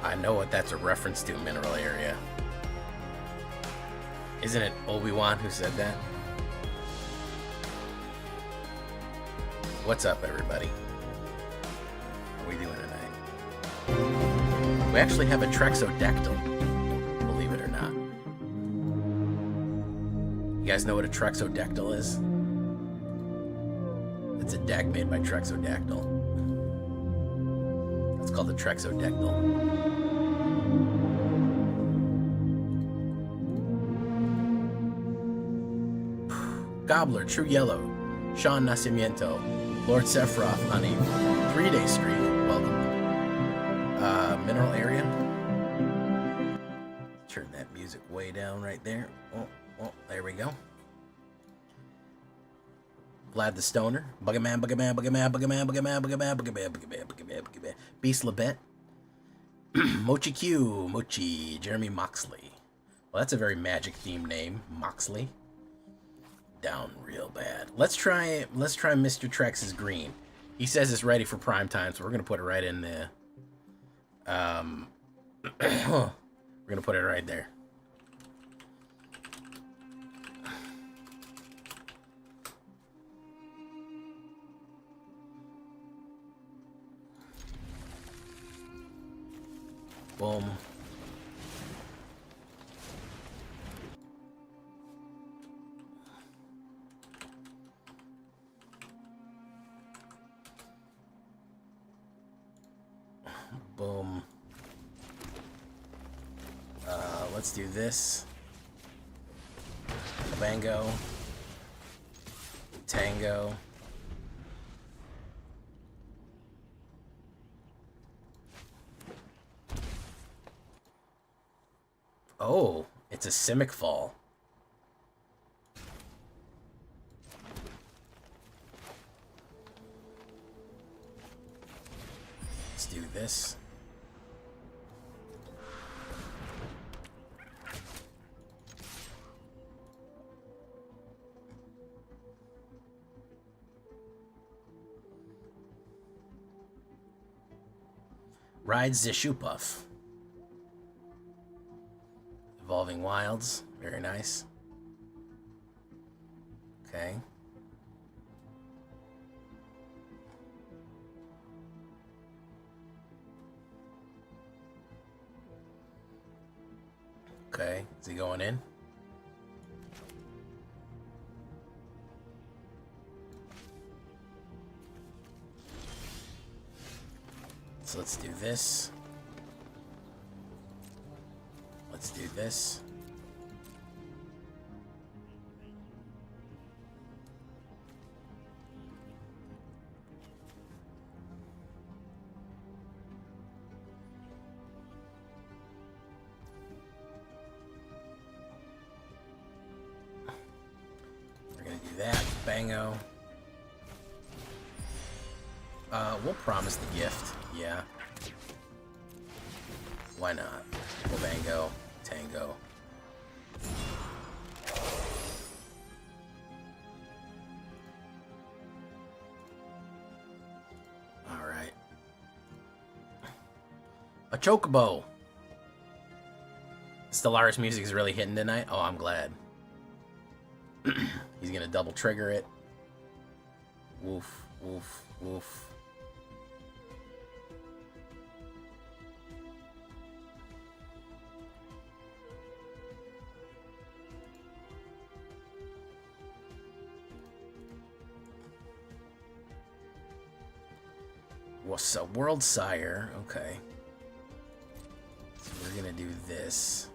I know what that's a reference to, mineral area. Isn't it Obi-Wan who said that? What's up, everybody? How are we doing tonight? We actually have a Trexodactyl, believe it or not. You guys know what a Trexodactyl is? It's a deck made by Trexodactyl. It's called the Trexodactyl. Gobbler, True Yellow, Sean Nacimiento, Lord Sephiroth on a 3-day streak. Welcome. Mineral area. Turn that music way down right there. Oh, there we go. Vlad the Stoner, Buggerman, Buggerman, Buggerman, Buggerman, Buggerman, Buggerman, Buggerman, Buggerman, Buggerman, Buggerman, Beast Labette, Mochi Q, Mochi, Jeremy Moxley. Well, that's a very magic-themed name, Moxley. Down real bad. Let's try Mr. Trex's green. He says it's ready for prime time, so we're gonna put it right in there. We're gonna put it right there. Boom. Boom. Let's do this. Bango. Tango. Oh, it's a Simic Fall. Let's do this. Rides the Shoepuff. Evolving Wilds. Very nice. Okay. Okay. Is he going in? So let's do this. Let's do this. We're gonna do that. Bango. We'll promise the gift. Yeah. Why not? Bango. Tango. Alright. A Chocobo. Stellaris music is really hitting tonight. Oh, I'm glad. He's gonna double trigger it. Woof, woof, woof. What's a World Sire? Okay. So we're gonna do this.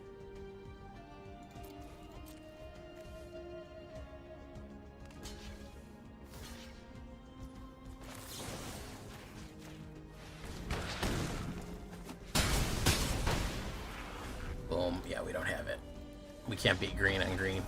Boom. Yeah, we don't have it. We can't beat green on green.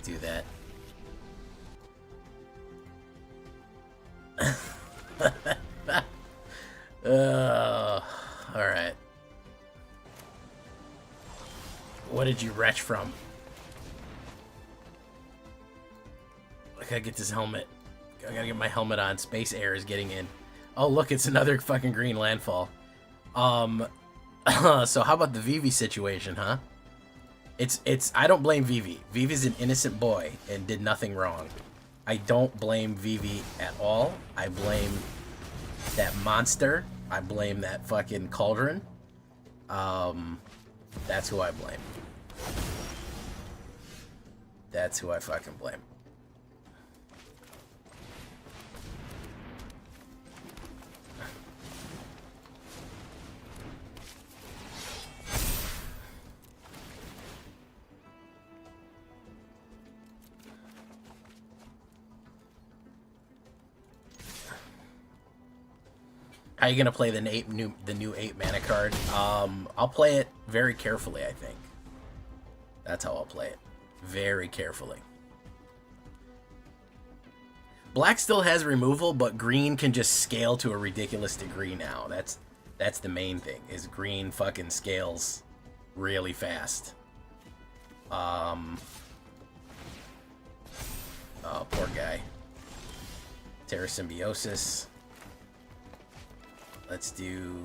do that. Alright. What did you retch from? I gotta get this helmet. I gotta get my helmet on. Space air is getting in. Oh, look, it's another fucking green landfall. So how about the Vivi situation, huh? I don't blame Vivi. Vivi's an innocent boy and did nothing wrong. I don't blame Vivi at all. I blame that monster. I blame that fucking cauldron. That's who I blame. That's who I fucking blame. How are you gonna play the new 8 mana card? I'll play it very carefully, I think. That's how I'll play it. Very carefully. Black still has removal, but green can just scale to a ridiculous degree now. That's the main thing, is green fucking scales really fast. Oh, poor guy. Terra Symbiosis. Let's do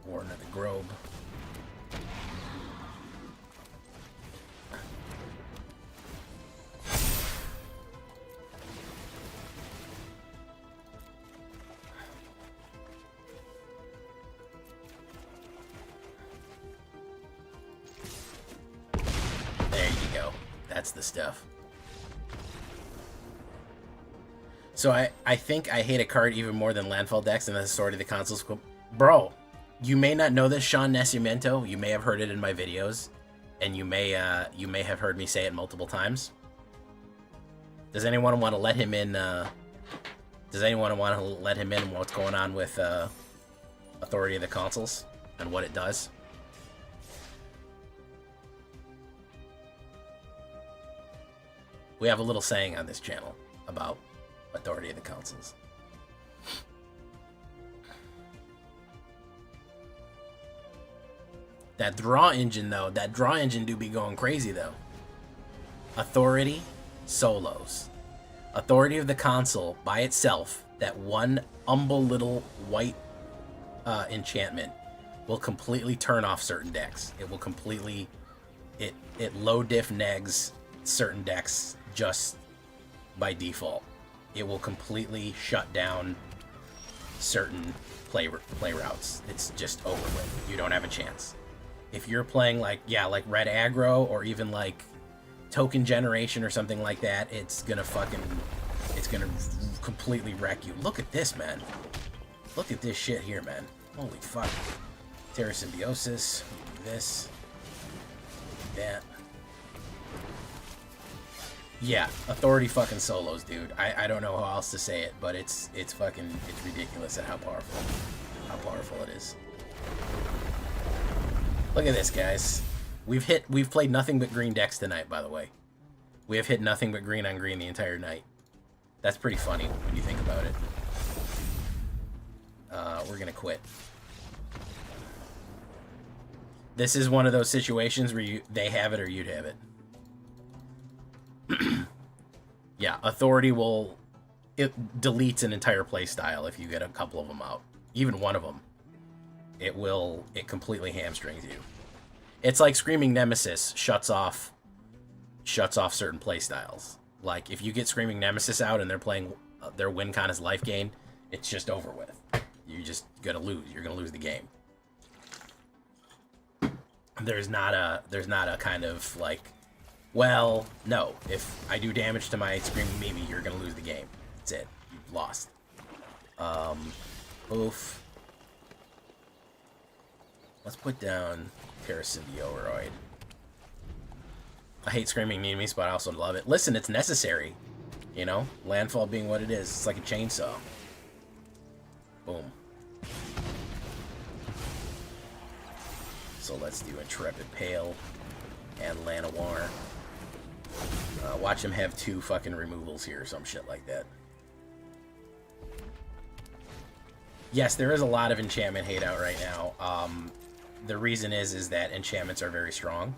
Warden of the Grove. There you go. That's the stuff. So I think I hate a card even more than Landfall decks, and that's Sword of the Consoles. Bro, you may not know this, Sean Nascimento. You may have heard it in my videos, and you may have heard me say it multiple times. Does anyone want to let him in? Does anyone want to let him in what's going on with Authority of the Consoles and what it does? We have a little saying on this channel about Authority of the Consoles. That draw engine, though, that draw engine do be going crazy, though. Authority, solos. Authority of the Console, by itself, that one humble little white enchantment will completely turn off certain decks. It will completely... It low diff negs certain decks just by default. It will completely shut down certain play routes. It's just over with. You don't have a chance. If you're playing like red aggro or even like token generation or something like that, it's gonna completely wreck you. Look at this, man. Look at this shit here, man. Holy fuck. Terra Symbiosis. This. That. Yeah, Authority fucking solos, dude. I don't know how else to say it, but it's ridiculous at how powerful it is. Look at this, guys. We've played nothing but green decks tonight, by the way. We have hit nothing but green on green the entire night. That's pretty funny when you think about it. We're gonna quit. This is one of those situations where they have it or you'd have it. Yeah, Authority it deletes an entire play style if you get a couple of them out. Even one of them. It completely hamstrings you. It's like Screaming Nemesis shuts off certain play styles. Like if you get Screaming Nemesis out and they're playing their win con is life gain, it's just over with. You're just gonna lose. You're gonna lose the game. There's not a kind of like, well, no, if I do damage to my Screaming Mimi, you're gonna lose the game. That's it. You've lost. Oof. Let's put down Parasymbioid. I hate Screaming Mimis, but I also love it. Listen, it's necessary. You know? Landfall being what it is. It's like a chainsaw. Boom. So let's do Intrepid Pale and Llanowar. Watch him have 2 fucking removals here or some shit like that. Yes, there is a lot of enchantment hate out right now. The reason is that enchantments are very strong.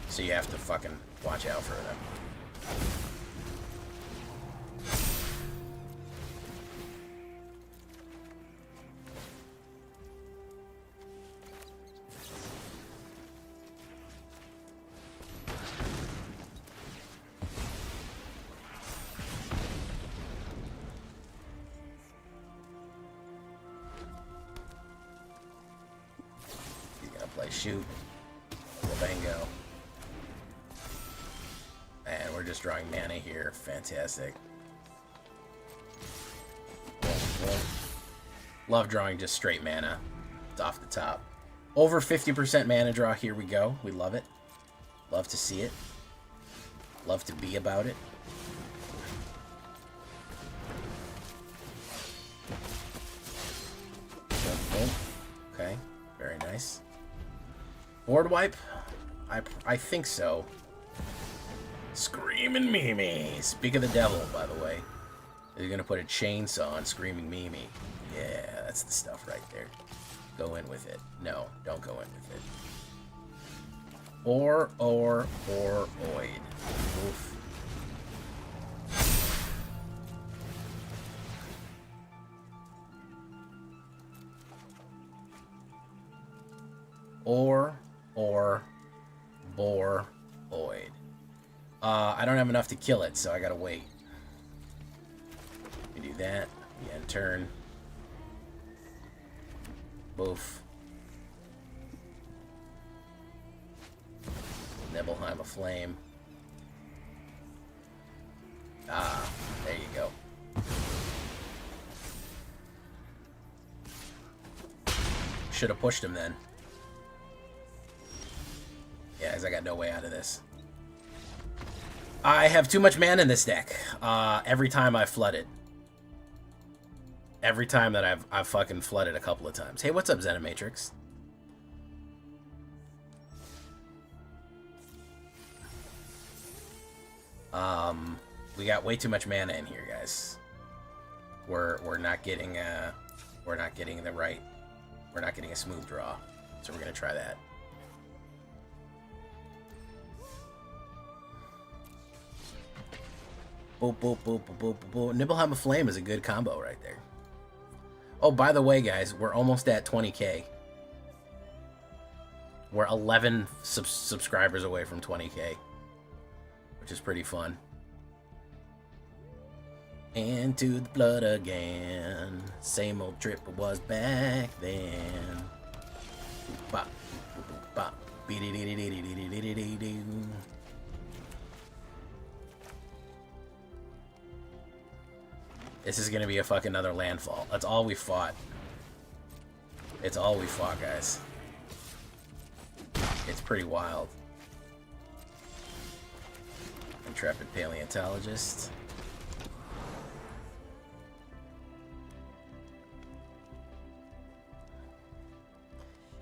So you have to fucking watch out for them. Shoot. Bingo. And we're just drawing mana here. Fantastic. Love drawing just straight mana. It's off the top. Over 50% mana draw. Here we go. We love it. Love to see it. Love to be about it. Okay. Very nice. Board wipe? I think so. Screaming Mimi. Speak of the devil, by the way. They're gonna put a chainsaw on Screaming Mimi. Yeah, that's the stuff right there. Go in with it. No, don't go in with it. Or Oid. Oof. Bore, Oid. I don't have enough to kill it, so I gotta wait. You do that. You end turn. Boof. Nibelheim a flame. Ah, there you go. Should have pushed him then. Yeah, because I got no way out of this. I have too much mana in this deck. Every time I flood it. Every time that I've fucking flooded a couple of times. Hey, what's up, Zenimatrix? We got way too much mana in here, guys. We're not getting the right. We're not getting a smooth draw. So we're gonna try that. Boop, boop, boop, boop, boop, boop. Nibelheim of Flame is a good combo right there. Oh, by the way, guys, we're almost at 20K. We're 11 subscribers away from 20K, which is pretty fun. Into the blood again. Same old trip it was back then. Bop, boop, bop. This is gonna be a fucking another landfall. That's all we fought. It's all we fought, guys. It's pretty wild. Intrepid Paleontologist.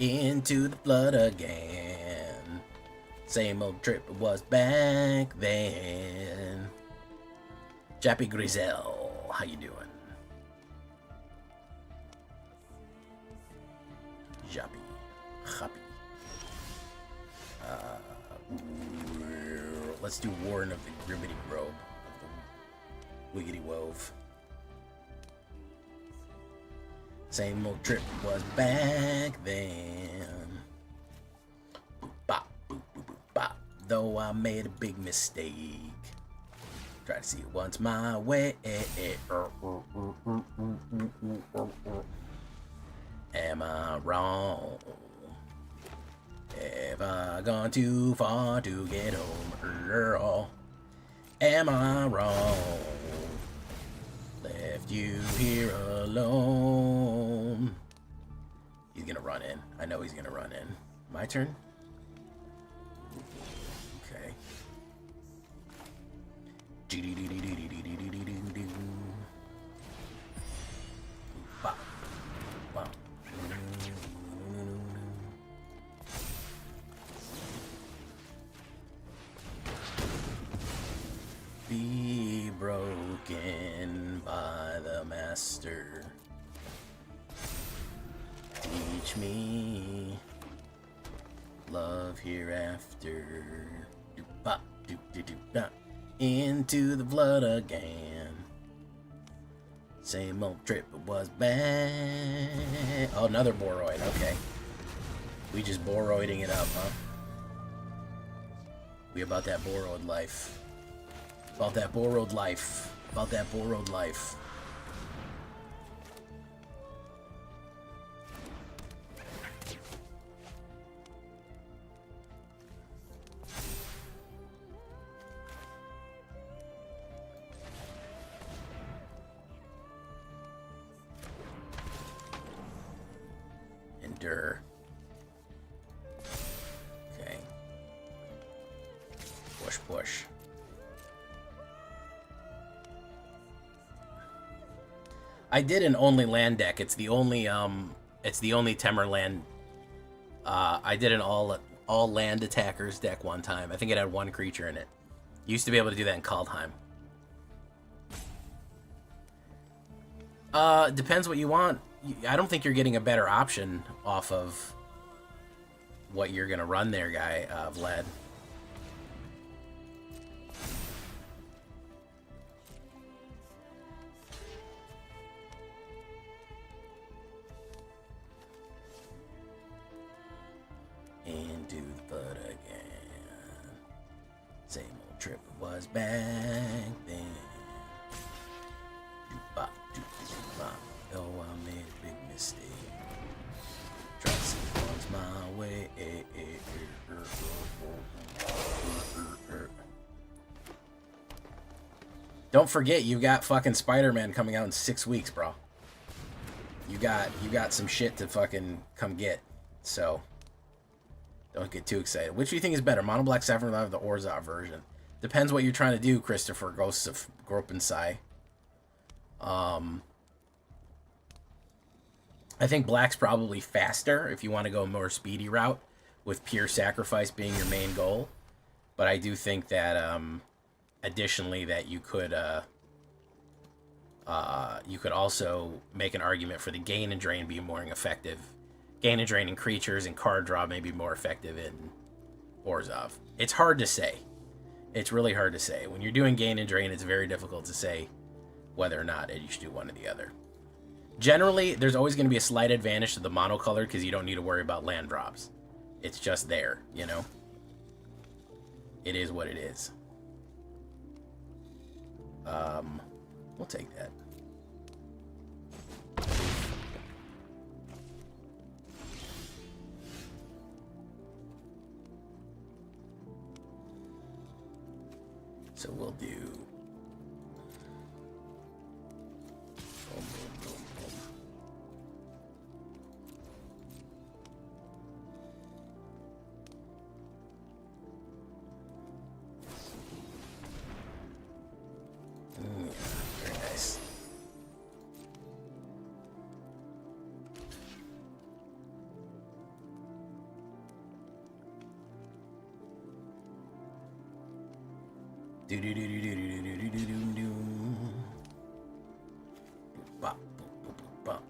Into the blood again. Same old trip it was back then. Jappy Grizel, how you doing? Jappy. Happy. Let's do Warren of the Grimmity Robe. Of the Wiggity Wove. Same old trip was back then. Boop, bop, boop, boop, boop, bop. Though I made a big mistake. Try to see it once my way. Am I wrong? Have I gone too far to get home, girl? Am I wrong? Left you here alone. He's gonna run in. I know he's gonna run in. My turn? Okay. master. Teach me love hereafter. Do-ba, do-do-do-ba. Into the blood again. Same old trip, it was bad. Oh, another Boroid, okay. We just Boroiding it up, huh? We about that Boroid life. About that Boroid life. About that Boroid life. Endure. Okay. Push, push. I did an only land deck. It's the only Temur land. I did an all land attackers deck one time. I think it had one creature in it. Used to be able to do that in Kaldheim. Depends what you want. I don't think you're getting a better option off of what you're gonna run there, guy, Vlad. Into the blood again. Same old trip was back then. Do-ba, do-ba. Oh, I made a big mistake. Try to see what's my way. Don't forget, you got fucking Spider-Man coming out in 6 weeks, bro. You got some shit to fucking come get. So don't get too excited. Which do you think is better, Mono Black Saffron or the Orzhov version? Depends what you're trying to do, Christopher Ghosts of Gropensai. I think Black's probably faster if you want to go a more speedy route, with pure sacrifice being your main goal. But I do think that additionally that you could also make an argument for the gain and drain being more effective. Gain and draining creatures and card draw may be more effective in Orzhov. It's hard to say. It's really hard to say. When you're doing gain and drain, it's very difficult to say whether or not you should do one or the other. Generally, there's always going to be a slight advantage to the monocolored because you don't need to worry about land drops. It's just there, you know? It is what it is. We'll take that. So we'll do... Boom, boom, boom, boom. Yeah, very nice. Do do do do do do do do do do do. Bop, boop, boop, boop, bop.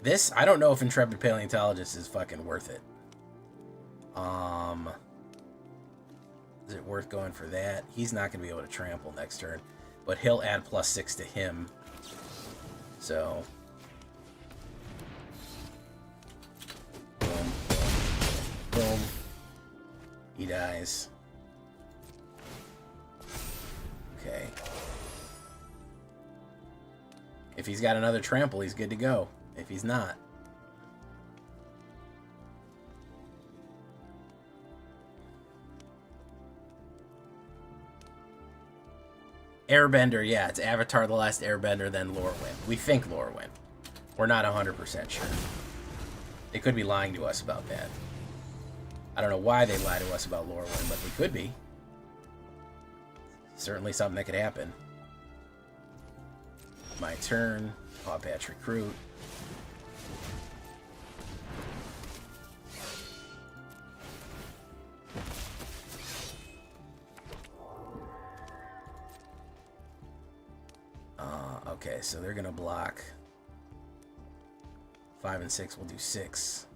This, I don't know if Intrepid Paleontologist is fucking worth it. Is it worth going for that? He's not gonna be able to trample next turn, but he'll add +6 to him. So boom, boom, boom. He dies. Okay. If he's got another trample, he's good to go. If he's not... Airbender, yeah, it's Avatar The Last Airbender, then Lorwyn. We think Lorwyn. We're not 100% sure. They could be lying to us about that. I don't know why they lie to us about Lorwyn, but they could be. Certainly something that could happen. My turn. Paw Patch Recruit. so they're gonna block 5 and 6. We'll do 6.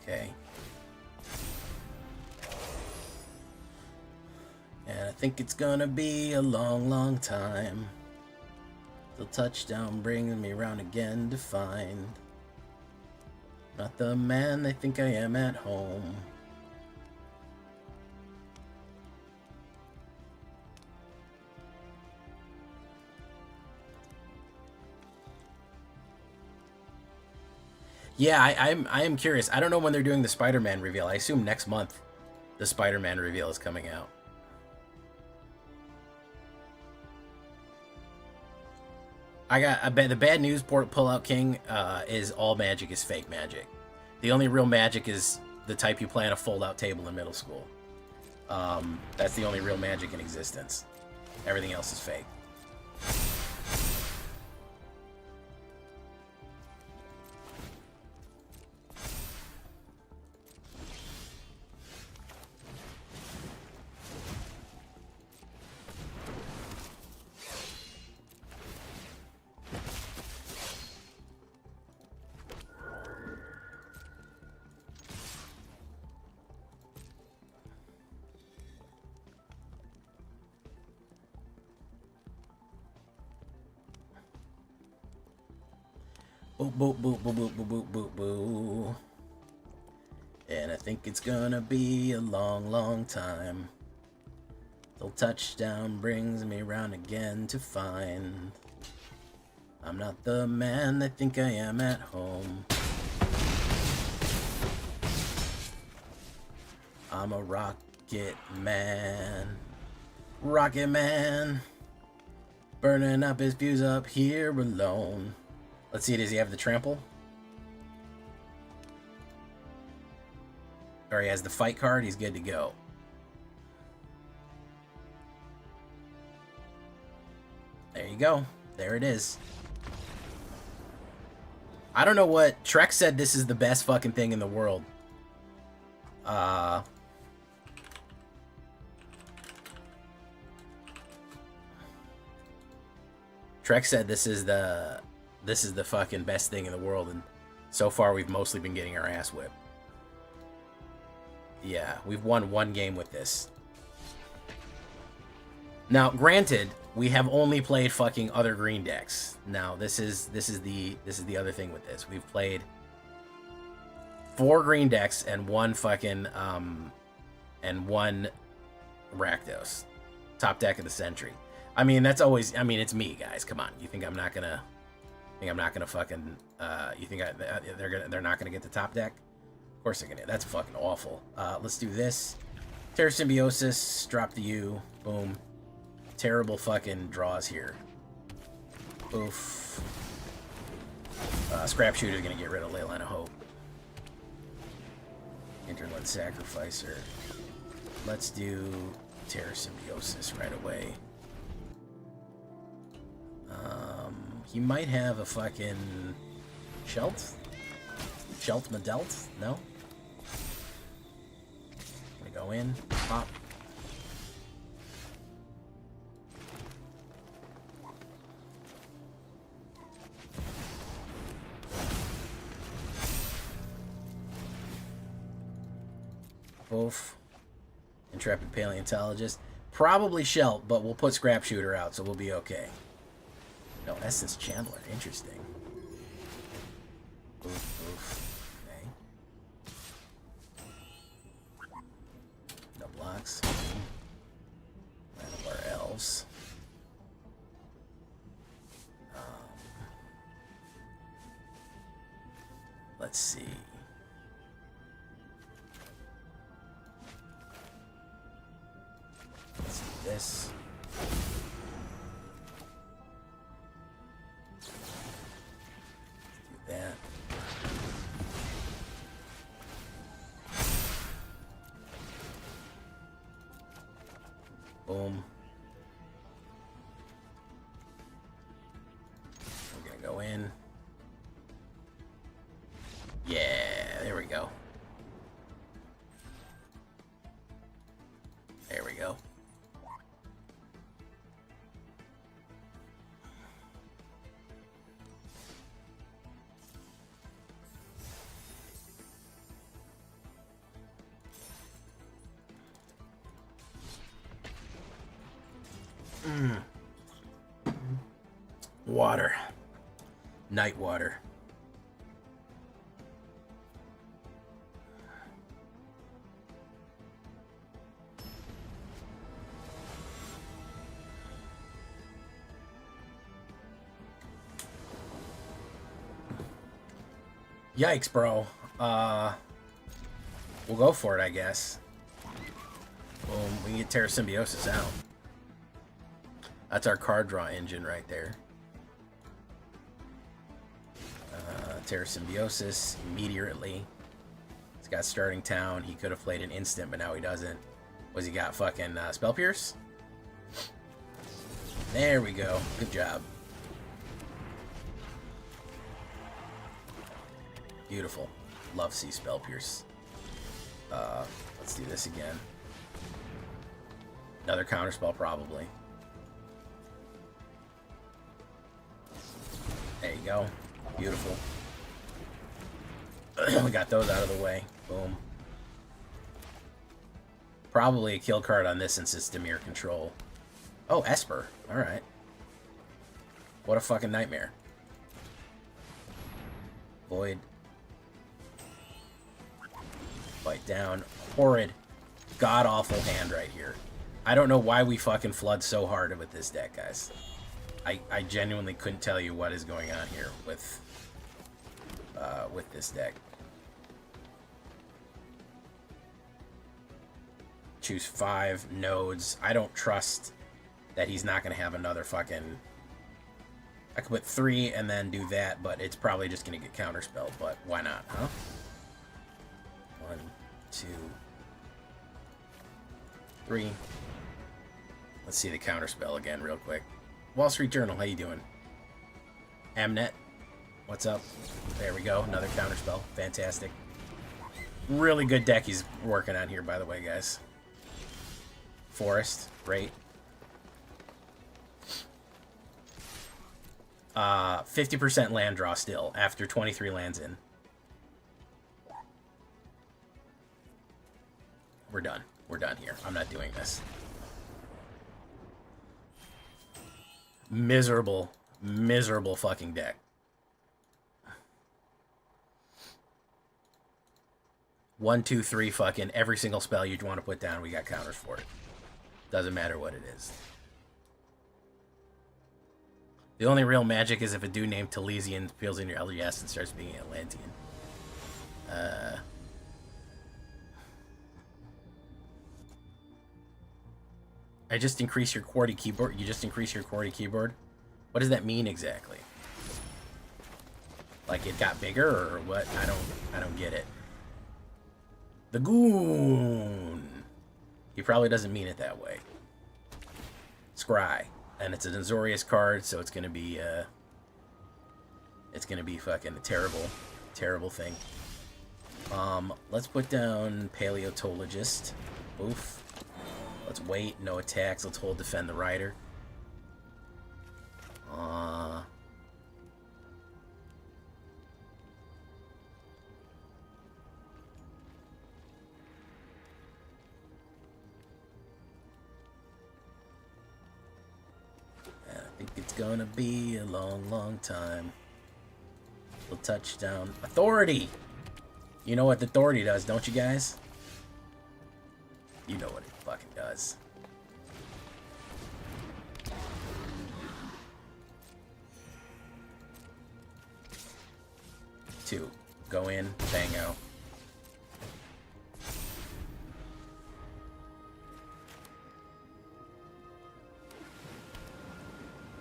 Okay. And I think it's gonna be a long, long time till touchdown brings me round again to find not the man I think I am at home. Yeah, I am curious. I don't know when they're doing the Spider-Man reveal. I assume next month the Spider-Man reveal is coming out. The bad news, Pullout King, is all magic is fake magic. The only real magic is the type you play on a fold-out table in middle school. That's the only real magic in existence. Everything else is fake. Boop, boop, boop, boop, boop, boop, boop, boop, boop. And I think it's gonna be a long, long time till touchdown brings me round again to find I'm not the man I think I am at home. I'm a rocket man. Rocket man. Burning up his fuse up here alone. Let's see, does he have the trample? Or he has the fight card, he's good to go. There you go. There it is. I don't know what... Trek said this is the best fucking thing in the world. Trek said this is the fucking best thing in the world, and so far we've mostly been getting our ass whipped. Yeah, we've won one game with this. Now, granted, we have only played fucking other green decks. Now, this is the other thing with this. We've played 4 green decks and one fucking and one Rakdos. Top deck of the century. I mean, that's always, I mean, it's me, guys. Come on. You think I'm not gonna fucking you think they're not gonna get the top deck? Of course they're gonna. That's fucking awful. Let's do this. Terror Symbiosis, drop the U. Boom. Terrible fucking draws here. Oof. Scrap Shooter's gonna get rid of Leyline of Hope. Interland Sacrificer. Let's do Terror Symbiosis right away. He might have a fucking Shelt? Shelt Medelt? No? Gonna go in, pop. Both. Intrepid Paleontologist. Probably Shelt, but we'll put Scrap Shooter out, so we'll be okay. No, Essence Chandler. Interesting. Oof, oof. Okay. No blocks. Land of our elves. Let's see. Let's do this. That. Boom. We're gonna go in. Yeah, there we go. There we go. Water. Night water. Yikes, bro. We'll go for it, I guess. Boom. We can get Terra Symbiosis out. That's our card draw engine right there. Terra Symbiosis immediately. He's got starting town. He could have played an instant, but now he doesn't. Was he got fucking Spell Pierce? There we go. Good job. Beautiful. Love see Spell Pierce. Let's do this again. Another counterspell probably. There you go. Beautiful. We got those out of the way. Boom. Probably a kill card on this since it's Dimir control. Oh, Esper. Alright. What a fucking nightmare. Void. Bite down. Horrid. God-awful hand right here. I don't know why we fucking flood so hard with this deck, guys. I genuinely couldn't tell you what is going on here with this deck. Choose 5 nodes. I don't trust that he's not going to have another fucking... I could put 3 and then do that, but it's probably just going to get counterspelled, but why not, huh? 1, 2, 3. Let's see the counterspell again real quick. Wall Street Journal, how you doing? Amnet, what's up? There we go, another counterspell. Fantastic. Really good deck he's working on here, by the way, guys. Forest, great. 50% land draw still, after 23 lands in. We're done. We're done here. I'm not doing this. Miserable, miserable fucking deck. One, two, three, fucking every single spell you want to put down, we got counters for it. Doesn't matter what it is. The only real magic is if a dude named Talesian feels in your LGS and starts being Atlantean. I just increase your QWERTY keyboard. You just increase your QWERTY keyboard? What does that mean exactly? Like it got bigger or what? I don't get it. The Goon. He probably doesn't mean it that way. Scry. And it's an Azorius card, so it's gonna be fucking a terrible, terrible thing. Let's put down Paleontologist. Oof. Let's wait, no attacks. Let's hold defend the rider. I think it's gonna be a long, long time. We'll touchdown. Authority! You know what the authority does, don't you guys? You know what it fucking does. Two. Go in, bango.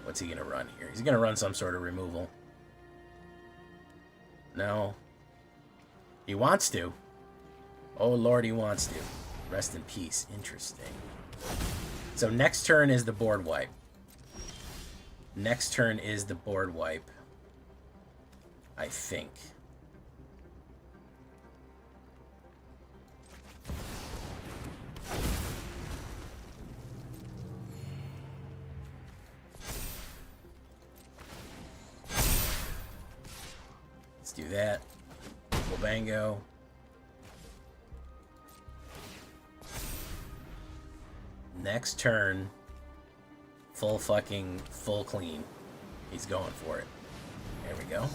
What's he gonna run here? He's gonna run some sort of removal. No. He wants to. Oh lord, he wants to. Rest in peace. Interesting. So next turn is the board wipe. Next turn is the board wipe. I think. Let's do that. Bango. Next turn, full clean. He's going for it. There we go.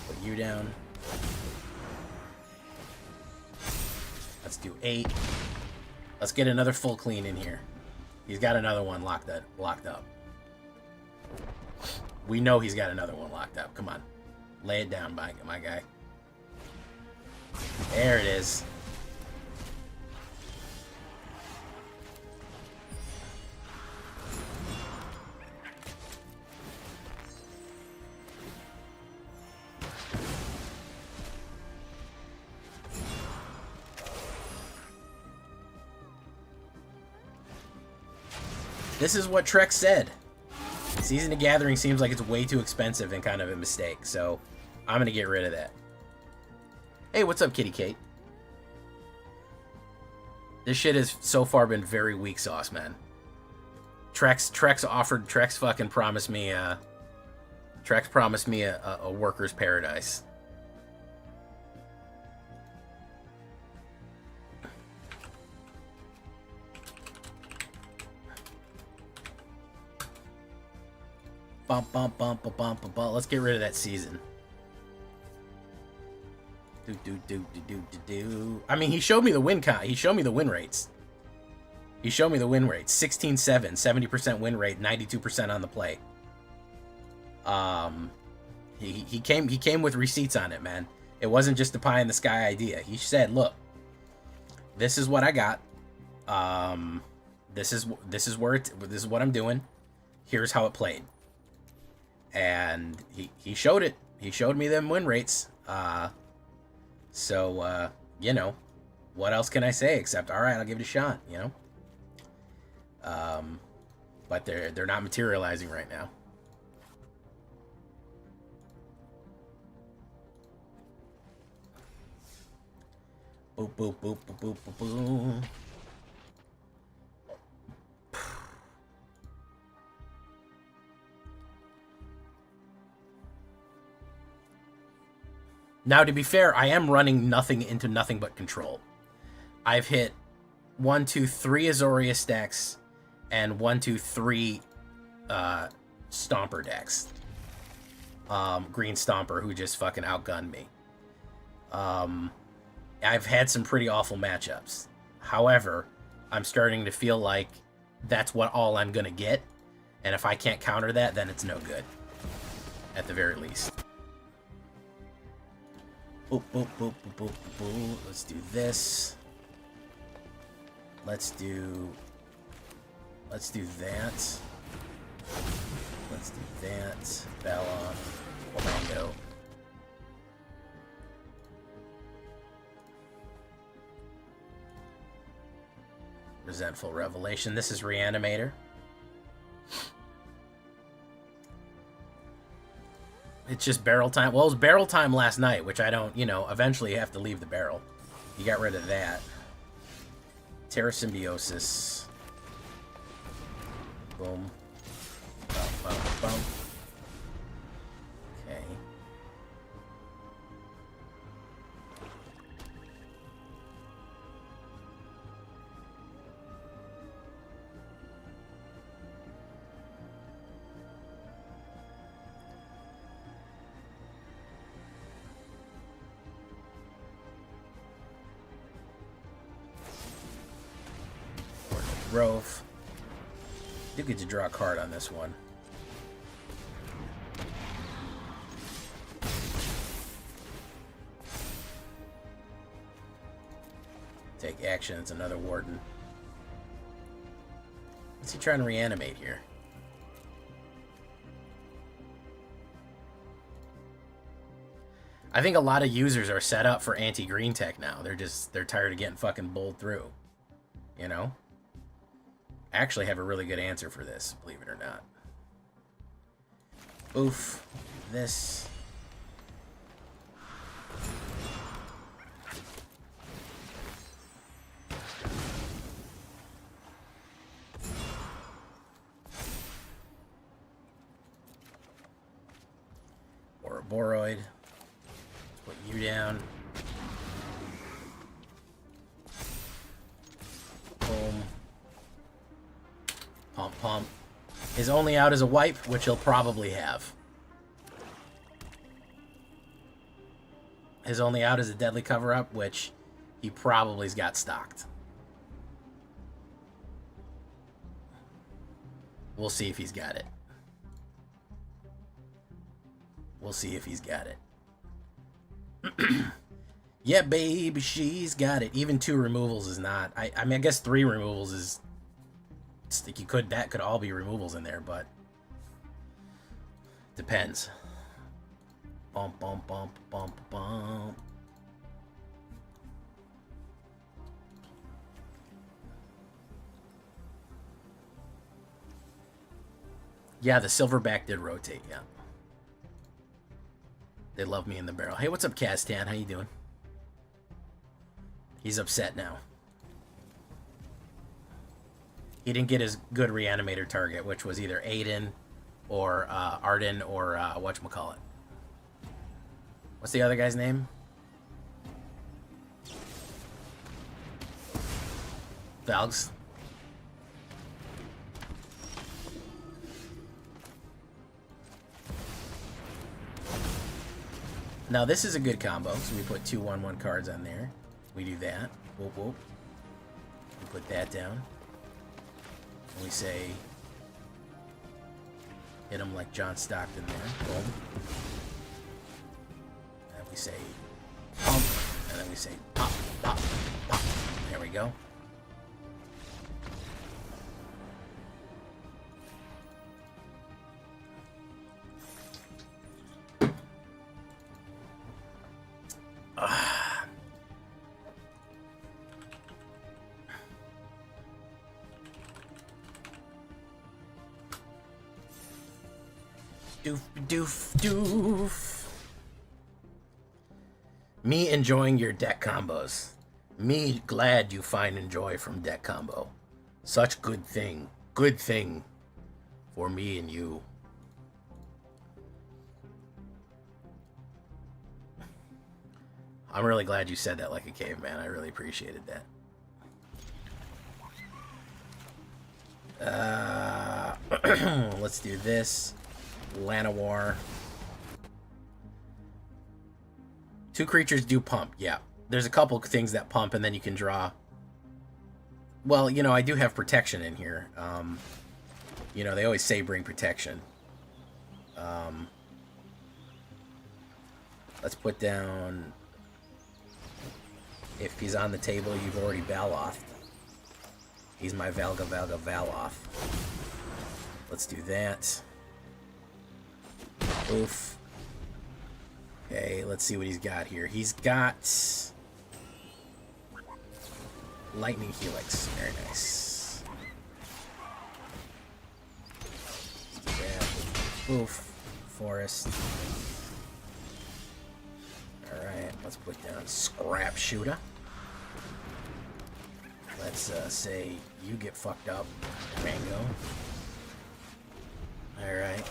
Put you down. Let's do 8. Let's get another full clean in here. He's got another one locked up. We know he's got another one locked up. Come on. Lay it down, my guy. There it is. This is what Trek said. Season of Gathering seems like it's way too expensive and kind of a mistake, so I'm going to get rid of that. Hey, what's up, Kitty Kate? This shit has so far been very weak sauce, man. Trex fucking promised me a worker's paradise. Let's get rid of that season. I mean, he showed me the win count. He showed me the win rates. 16-7, 70% win rate, 92% on the play. He came with receipts on it, man. It wasn't just a pie in the sky idea. He said, "Look, this is what I got. This is what I'm doing. Here's how it played." And he showed it. He showed me them win rates. So you know, what else can I say except, all right, I'll give it a shot, you know? But they're not materializing right now. Boop, boop, boop, boop, boop, boop, boop. Now, to be fair, I am running nothing into nothing but control. I've hit 1, 2, 3 Azoria stacks and 1, 2, 3 Stomper decks. Green Stomper, who just fucking outgunned me. I've had some pretty awful matchups. However, I'm starting to feel like that's all I'm gonna get. And if I can't counter that, then it's no good. At the very least. Boop, boop, boop, boop, boop, boop. Let's do this. Let's do that. Let's do that. Bella. Orlando. Resentful Revelation. This is Reanimator. It's just barrel time. Well, it was barrel time last night, which I don't, eventually you have to leave the barrel. You got rid of that. Terra Symbiosis. Boom. Bum, bum, bum. Okay. Rove. Do get to draw a card on this one. Take action. It's another Warden. What's he trying to reanimate here? I think a lot of users are set up for anti-green tech now. They're tired of getting fucking bowled through. You know? I actually have a really good answer for this, believe it or not. Oof. This. Boroid. Put you down. Boom. Pump, pump. His only out is a wipe, which he'll probably have. His only out is a deadly cover-up, which he probably's got stocked. We'll see if he's got it. We'll see if he's got it. Yeah, baby, she's got it. Even 2 removals is not. I mean, I guess 3 removals is. You could, that could all be removals in there, but depends. Bump, bump, bump, bump, bump. Yeah, the silverback did rotate, yeah. They love me in the barrel. Hey, what's up, Castan? How you doing? He's upset now. He didn't get his good reanimator target, which was either Aiden or Arden or whatchamacallit. What's the other guy's name? Valgs. Now this is a good combo, so we put 2 1/1 cards on there. We do that. Whoop whoop. We put that down. And we say, hit him like John Stockton there. Boom. And we say, pump. And then we say, pop, pop, pop. There we go. Doof, doof, doof. Me enjoying your deck combos. Me glad you find enjoy from deck combo. Such good thing. Good thing for me and you. I'm really glad you said that like a caveman. I really appreciated that. Let's do this. Llanowar. 2 creatures do pump, yeah. There's a couple things that pump, and then you can draw. Well, you know, I do have protection in here. You know, they always say bring protection. Let's put down... If he's on the table, you've already Valothed. He's my Valga Valga Valoth. Let's do that. Oof. Okay, let's see what he's got here. He's got Lightning Helix. Very nice. Yeah. Oof. Forest. Alright, let's put down Scrap Shooter. Let's say you get fucked up, Mango. Alright.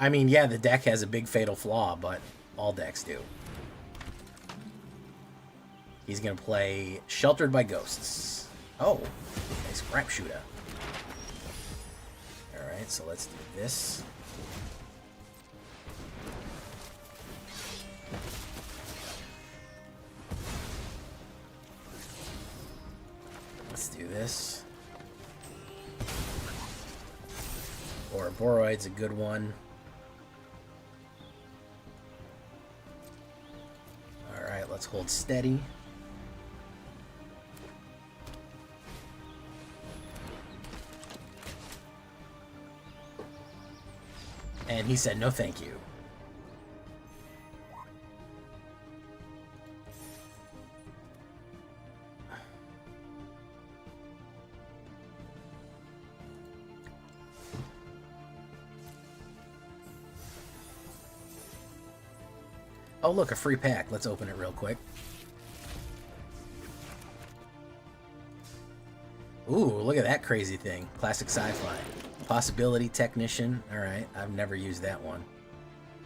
I mean, yeah, the deck has a big fatal flaw, but all decks do. He's going to play Sheltered by Ghosts. Oh, okay, Scrap Shooter. Alright, so let's do this. Let's do this. Or Boroid's a good one. Alright, let's hold steady. And he said, no thank you. Oh, look, a free pack. Let's open it real quick. Ooh, look at that crazy thing. Classic sci-fi. Possibility Technician. Alright, I've never used that one.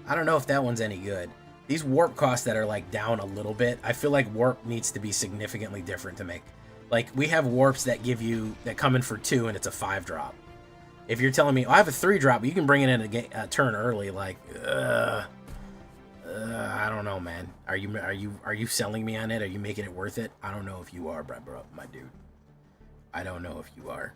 I don't know if that one's any good. These warp costs that are like down a little bit, I feel like warp needs to be significantly different to make. Like, we have warps that give you, that come in for 2 and it's a 5 drop. If you're telling me, oh, I have a 3 drop, but you can bring it in a turn early, like, I don't know, man. Are you selling me on it? Are you making it worth it? I don't know if you are, bro, my dude. I don't know if you are.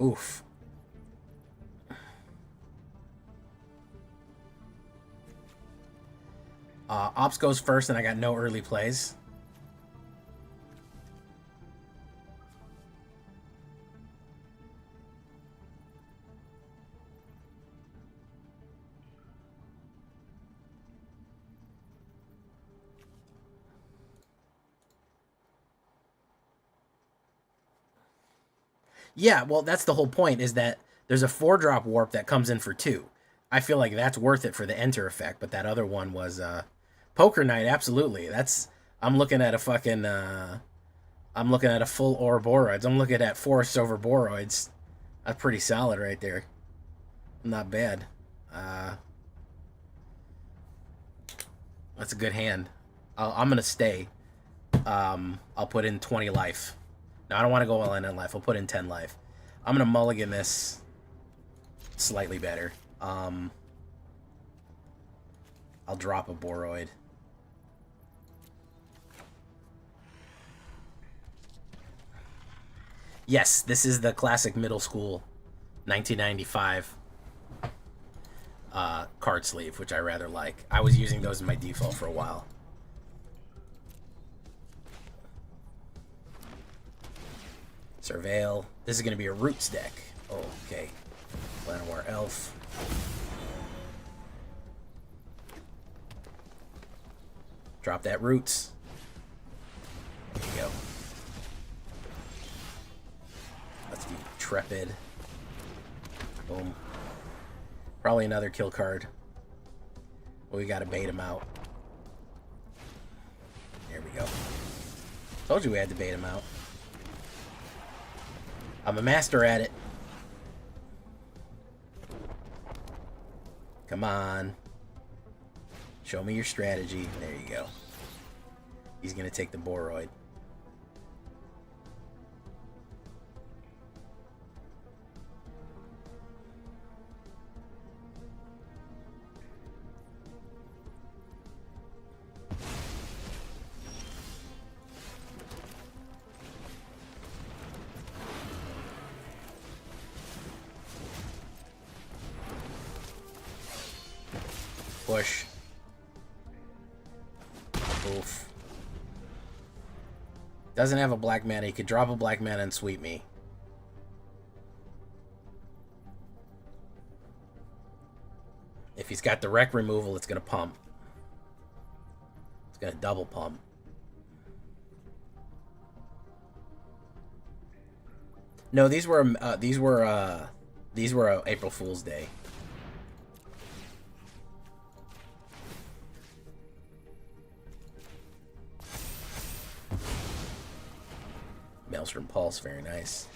Oof. Ops goes first, and I got no early plays. Yeah, well, that's the whole point, is that there's a 4-drop warp that comes in for 2. I feel like that's worth it for the enter effect, but that other one was Poker Night, absolutely. I'm looking at a fucking I'm looking at a full ore boroids. I'm looking at forests over boroids. That's pretty solid right there. Not bad. That's a good hand. I'm gonna stay. I'll put in 20 life. No, I don't want to go all in on life. I'll put in 10 life. I'm going to mulligan this slightly better. I'll drop a boroid. Yes, this is the classic middle school 1995 card sleeve, which I rather like. I was using those in my default for a while. Surveil. This is going to be a Roots deck. Oh, okay. Llanowar Elf. Drop that Roots. There you go. Let's do Trepid. Boom. Probably another kill card. Well, we got to bait him out. There we go. Told you we had to bait him out. I'm a master at it. Come on. Show me your strategy. There you go. He's going to take the boroid. Push. Oof. Doesn't have a black mana. He could drop a black mana and sweep me. If he's got direct removal, it's going to pump. It's going to double pump. No, these were April Fool's Day. Maelstrom Pulse, very nice.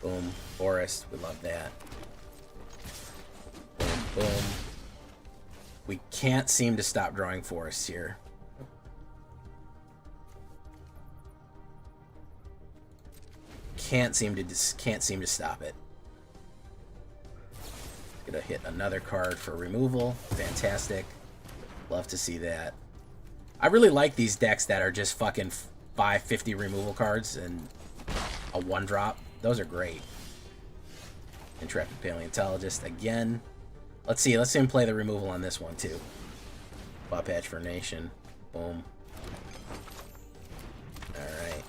Boom. Forest, we love that. Boom, boom. We can't seem to stop drawing forests here. Can't seem to stop it. Gonna hit another card for removal. Fantastic. Love to see that. I really like these decks that are just fucking 550 removal cards and a 1-drop. Those are great. Intrepid Paleontologist again. Let's see him play the removal on this one too. Bot Patch for Nation. Boom. Alright.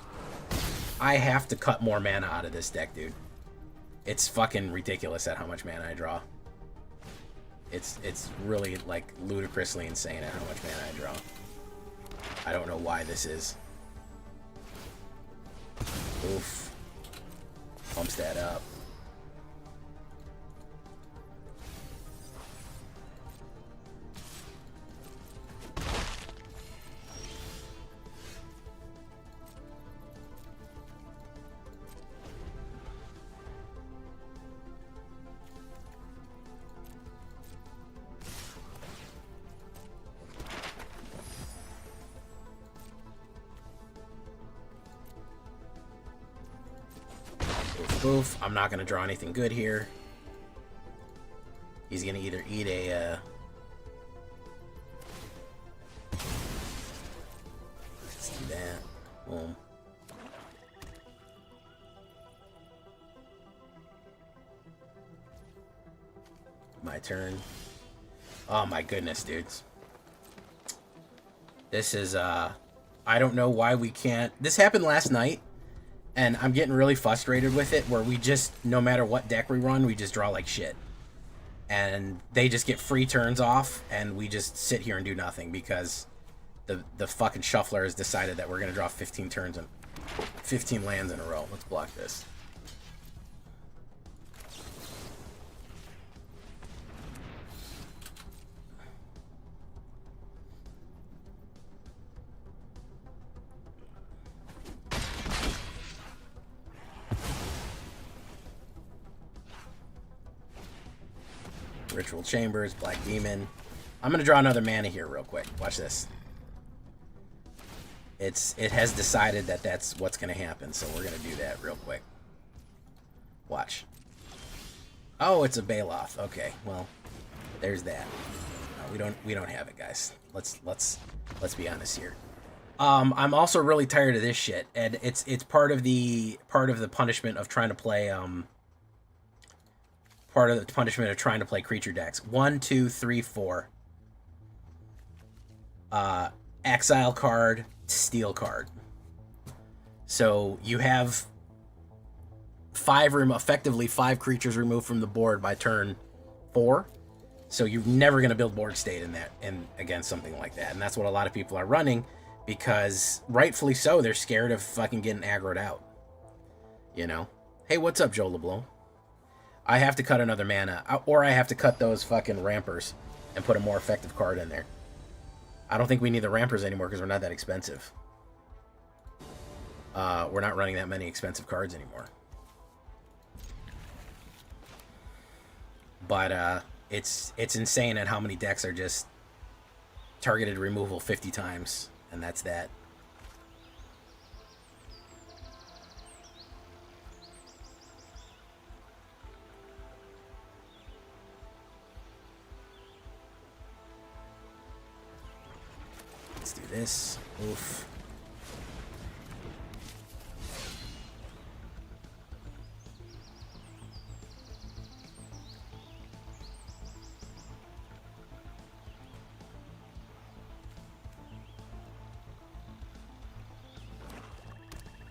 I have to cut more mana out of this deck, dude. It's fucking ridiculous at how much mana I draw. It's really like ludicrously insane at how much mana I draw. I don't know why this is. Oof. Pumps that up. Boof. I'm not going to draw anything good here. He's going to either eat a... Let's do that. Boom. My turn. Oh my goodness, dudes. This is, I don't know why we can't... This happened last night. And I'm getting really frustrated with it, where we just, no matter what deck we run, we just draw like shit. And they just get free turns off, and we just sit here and do nothing, because the fucking shuffler has decided that we're going to draw 15 turns and 15 lands in a row. Let's block this. Ritual Chambers, Black Demon. I'm going to draw another mana here real quick. Watch this. It has decided that that's what's going to happen, so we're going to do that real quick. Watch. Oh, it's a Baloth. Okay, well, there's that. No, we don't have it, guys. Let's be honest here. I'm also really tired of this shit, and it's part of the punishment of trying to play part of the punishment of trying to play creature decks. 1, 2, 3, 4. Exile card, steal card. So you have effectively 5 creatures removed from the board by turn 4. So you're never going to build board state against something like that. And that's what a lot of people are running, because rightfully so, they're scared of fucking getting aggroed out. You know? Hey, what's up, Joe LeBlanc? I have to cut another mana, or I have to cut those fucking rampers and put a more effective card in there. I don't think we need the rampers anymore because we're not that expensive. We're not running that many expensive cards anymore. But it's insane at how many decks are just targeted removal 50 times, and that's that. Let's do this. Oof.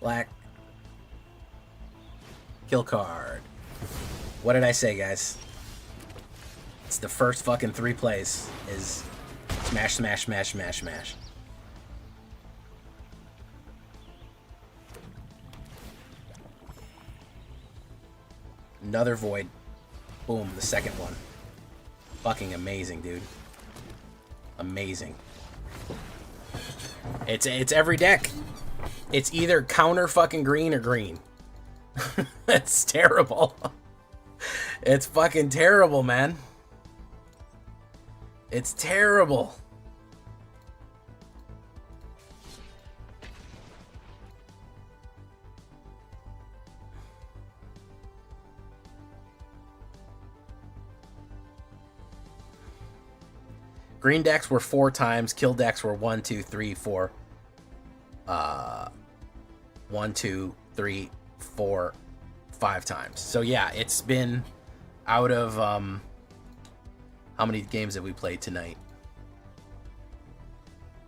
Black. Kill card. What did I say, guys? It's the first fucking 3 plays is smash, smash, smash, smash, smash. Another void. Boom, the second one. Fucking amazing, dude. Amazing. It's every deck. It's either counter fucking green or green. That's terrible. It's fucking terrible, man. It's terrible. Green decks were 4 times. Kill decks were 1, 2, 3, 4. 1, 2, 3, 4, 5 times. So yeah, it's been out of how many games have we played tonight?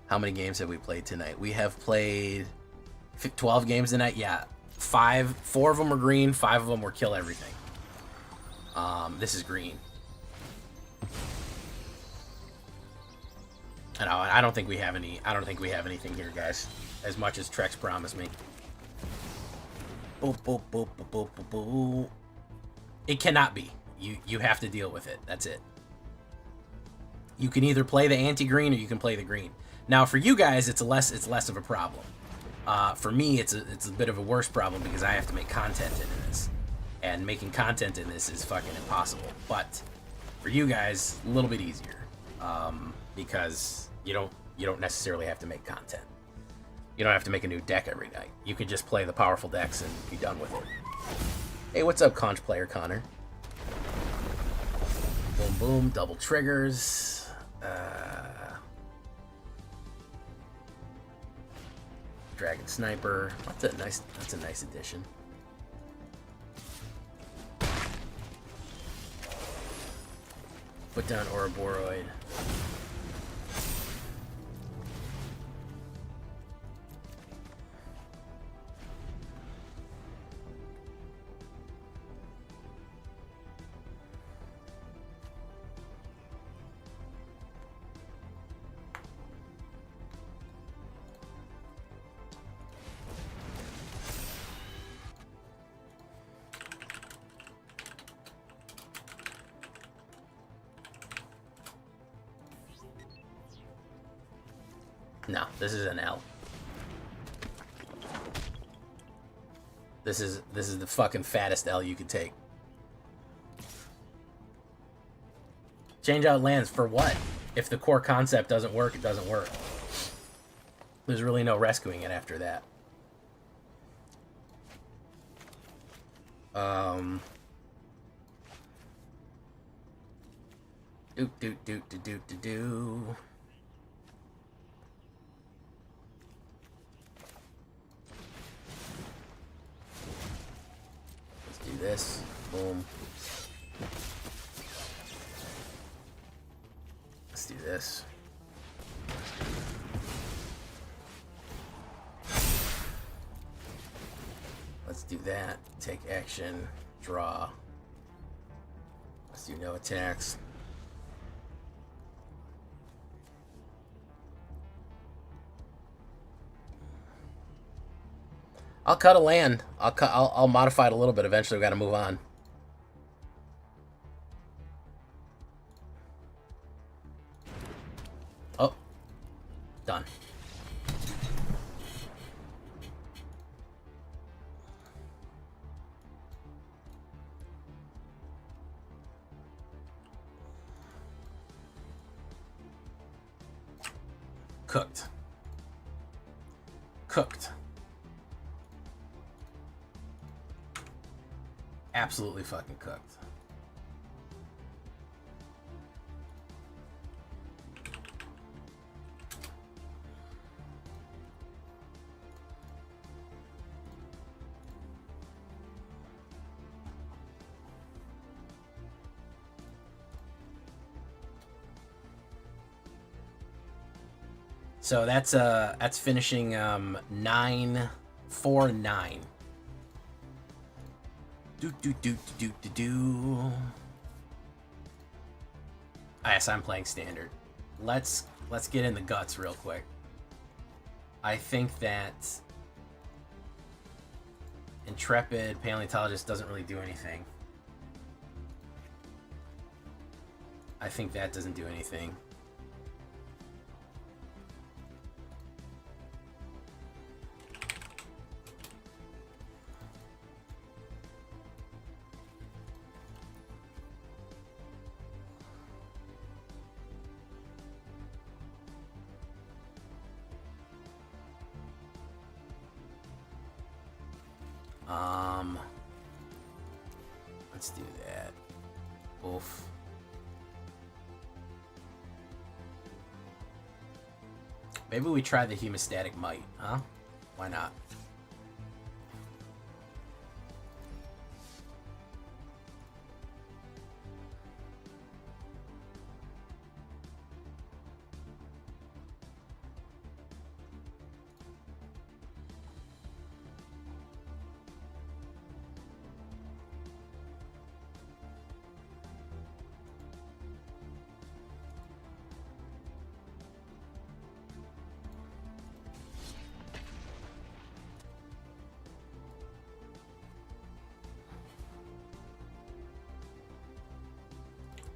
How many games have we played tonight? We have played 12 games tonight. Yeah, 4 of them were green, 5 of them were kill everything. This is green. And I don't think we have any. I don't think we have anything here, guys. As much as Trex promised me. Boop, boop, boop, boop, boop, boop, boop. It cannot be. You have to deal with it. That's it. You can either play the anti-green or you can play the green. Now, for you guys, it's less of a problem. For me, it's a bit of a worse problem because I have to make content in this, and making content in this is fucking impossible. But for you guys, a little bit easier, because you don't necessarily have to make content. You don't have to make a new deck every night. You can just play the powerful decks and be done with it. Hey, what's up, Conch player Connor? Boom, boom, double triggers. Dragon Sniper. That's a nice addition. Put down Ouroboros. No, this is an L. This is the fucking fattest L you could take. Change out lands for what? If the core concept doesn't work, it doesn't work. There's really no rescuing it after that. Do. Do this. Boom. Let's do this. Let's do that. Take action. Draw. Let's do no attacks. I'll cut a land. I'll modify it a little bit. Eventually, we got to move on. Oh, done. Cooked. Cooked. Absolutely fucking cooked. So that's finishing 9-4-9. Do. Yes, I'm playing standard. Let's get in the guts real quick. I think that Intrepid Paleontologist doesn't really do anything. I think that doesn't do anything. Let's do that. Oof. Maybe we try the hemostatic might, huh? Why not?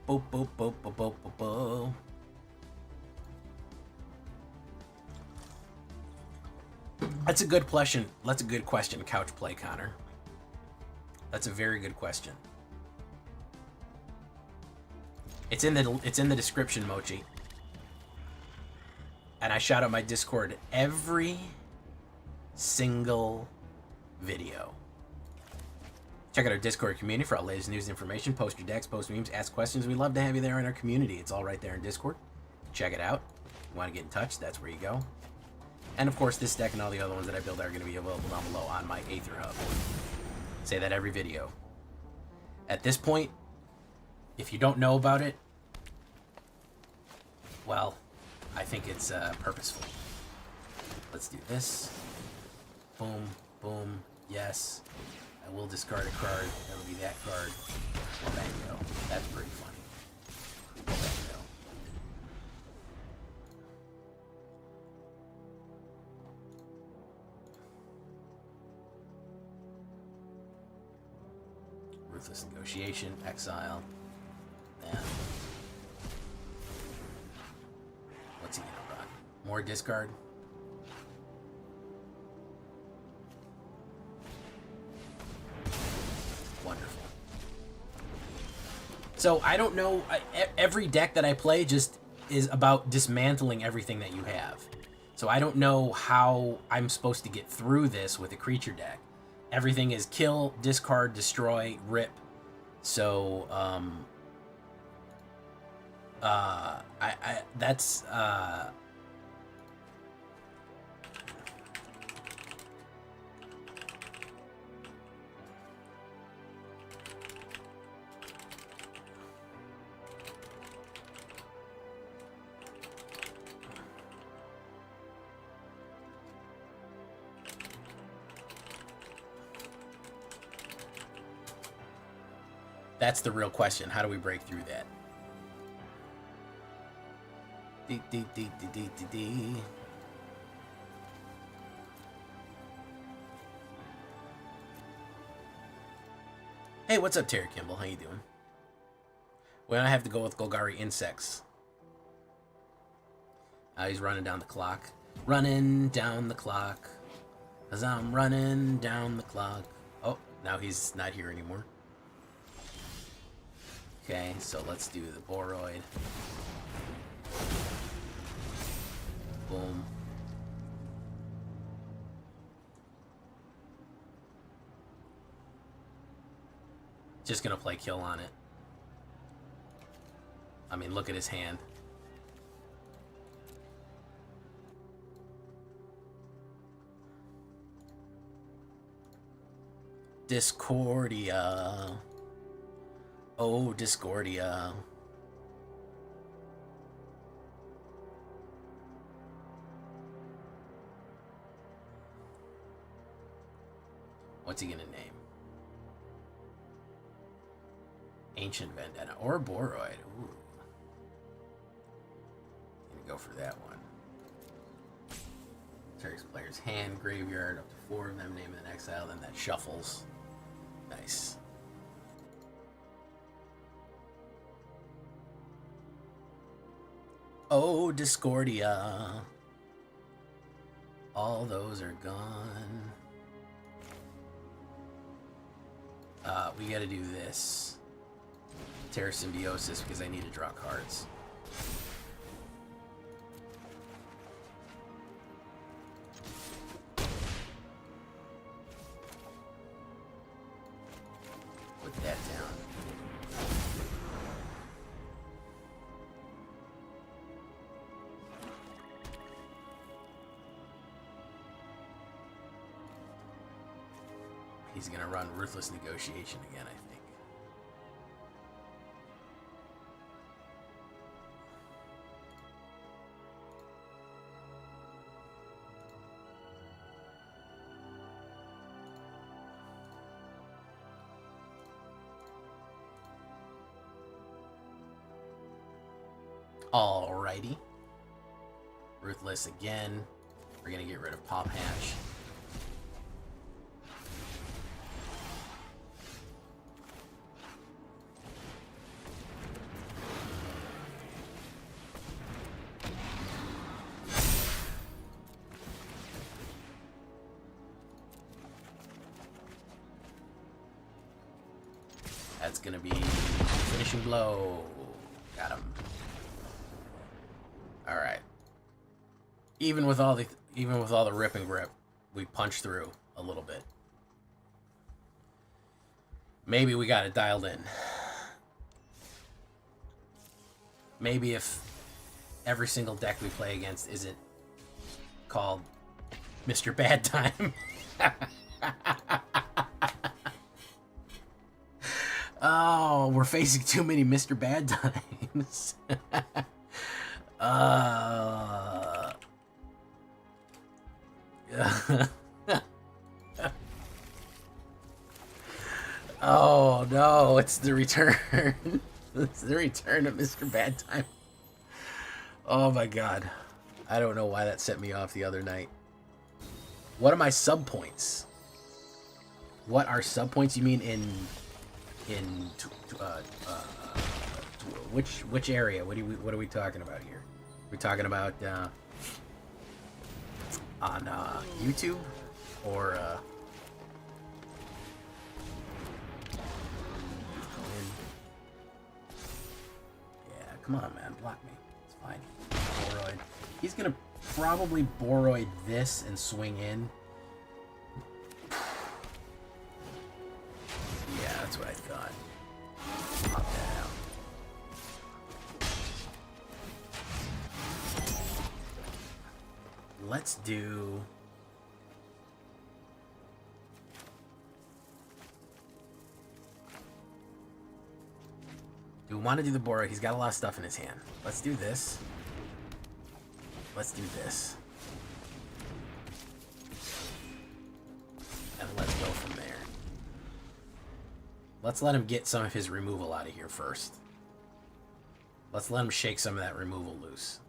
boop, boop, boop, boop, boop, boop, boop. That's a good question. That's a good question, Couch Play Connor. That's a very good question. It's in the description, Mochi. And I shout out my Discord every single video. Check out our Discord community for all latest news and information. Post your decks, post memes, ask questions. We love to have you there in our community. It's all right there in Discord. Check it out. If you want to get in touch, that's where you go. And of course, this deck and all the other ones that I build are going to be available down below on my AetherHub. Say that every video. At this point, if you don't know about it, well, I think it's purposeful. Let's do this. Boom, boom, yes. I will discard a card. That'll be that card. Bango. That's pretty funny. Bango. Ruthless Negotiation, Exile, and what's he gonna run? More discard? Wonderful. So I don't know, every deck that I play just is about dismantling everything that you have. So I don't know how I'm supposed to get through this with a creature deck. Everything is kill, discard, destroy, rip. So, that's, that's the real question. How do we break through that? Hey, what's up, Terry Kimball? How you doing? Well, I have to go with Golgari Insects. He's running down the clock. Running down the clock. 'Cause I'm running down the clock. Oh, now he's not here anymore. Okay, so let's do the Boroid. Boom. Just gonna play kill on it. I mean, look at his hand. Discordia. Oh, Discordia. What's he gonna name? Ancient Vendetta or Boroid. Ooh. Gonna go for that one. Target's player's hand, graveyard, up to 4 of them, name an exile, then that shuffles. Nice. Oh, Discordia. All those are gone. We gotta do this. Terra Symbiosis, because I need to draw cards. Put that down. He's gonna run Ruthless Negotiation again, I think. Alrighty. Ruthless again. We're gonna get rid of Pop Hatch. That's gonna be finishing blow. Got him. All right. Even with all the rip and grip, we punched through a little bit. Maybe we got it dialed in. Maybe if every single deck we play against isn't called Mr. Bad Time. Oh, we're facing too many Mr. Bad Times. Oh no, it's the return. It's the return of Mr. Bad Time. Oh my god. I don't know why that set me off the other night. What are my sub points? What are sub points? You mean in which area? What are we talking about here? We're talking about on YouTube or yeah, come on, man, block me. It's fine. Boroid. He's gonna probably Boroid this and swing in. Yeah, that's what I thought. Pop that out. Let's do... Do we want to do the Boroid? He's got a lot of stuff in his hand. Let's do this. Let's do this. And let's go from there. Let's let him get some of his removal out of here first. Let's let him shake some of that removal loose.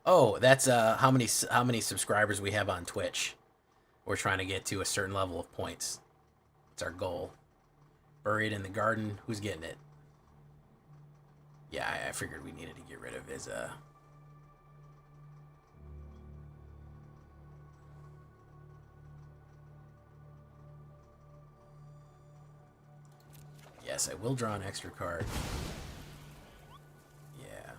Oh, that's how many subscribers we have on Twitch. We're trying to get to a certain level of points. It's our goal. Buried in the garden. Who's getting it? Yeah, I figured we needed to get rid of his Yes, I will draw an extra card. Yeah.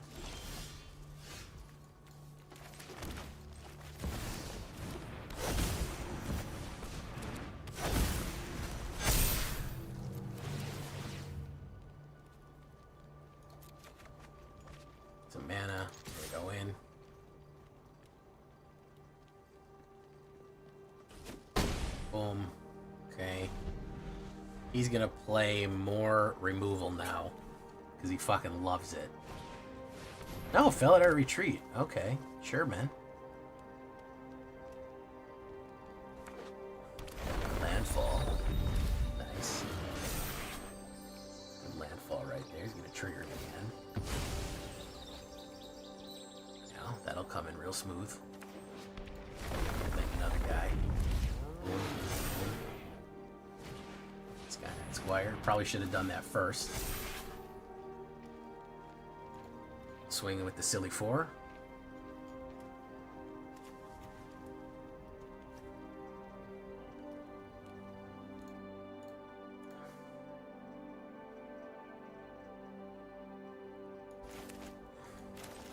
Some mana. They go in. Boom. Okay. He's gonna play more removal now, because he fucking loves it. No, fell at our retreat. Okay, sure, man. Landfall. Nice. Good landfall right there. He's gonna trigger it again. Yeah, that'll come in real smooth. Like another guy. Squire. Probably should have done that first. Swinging with the silly 4.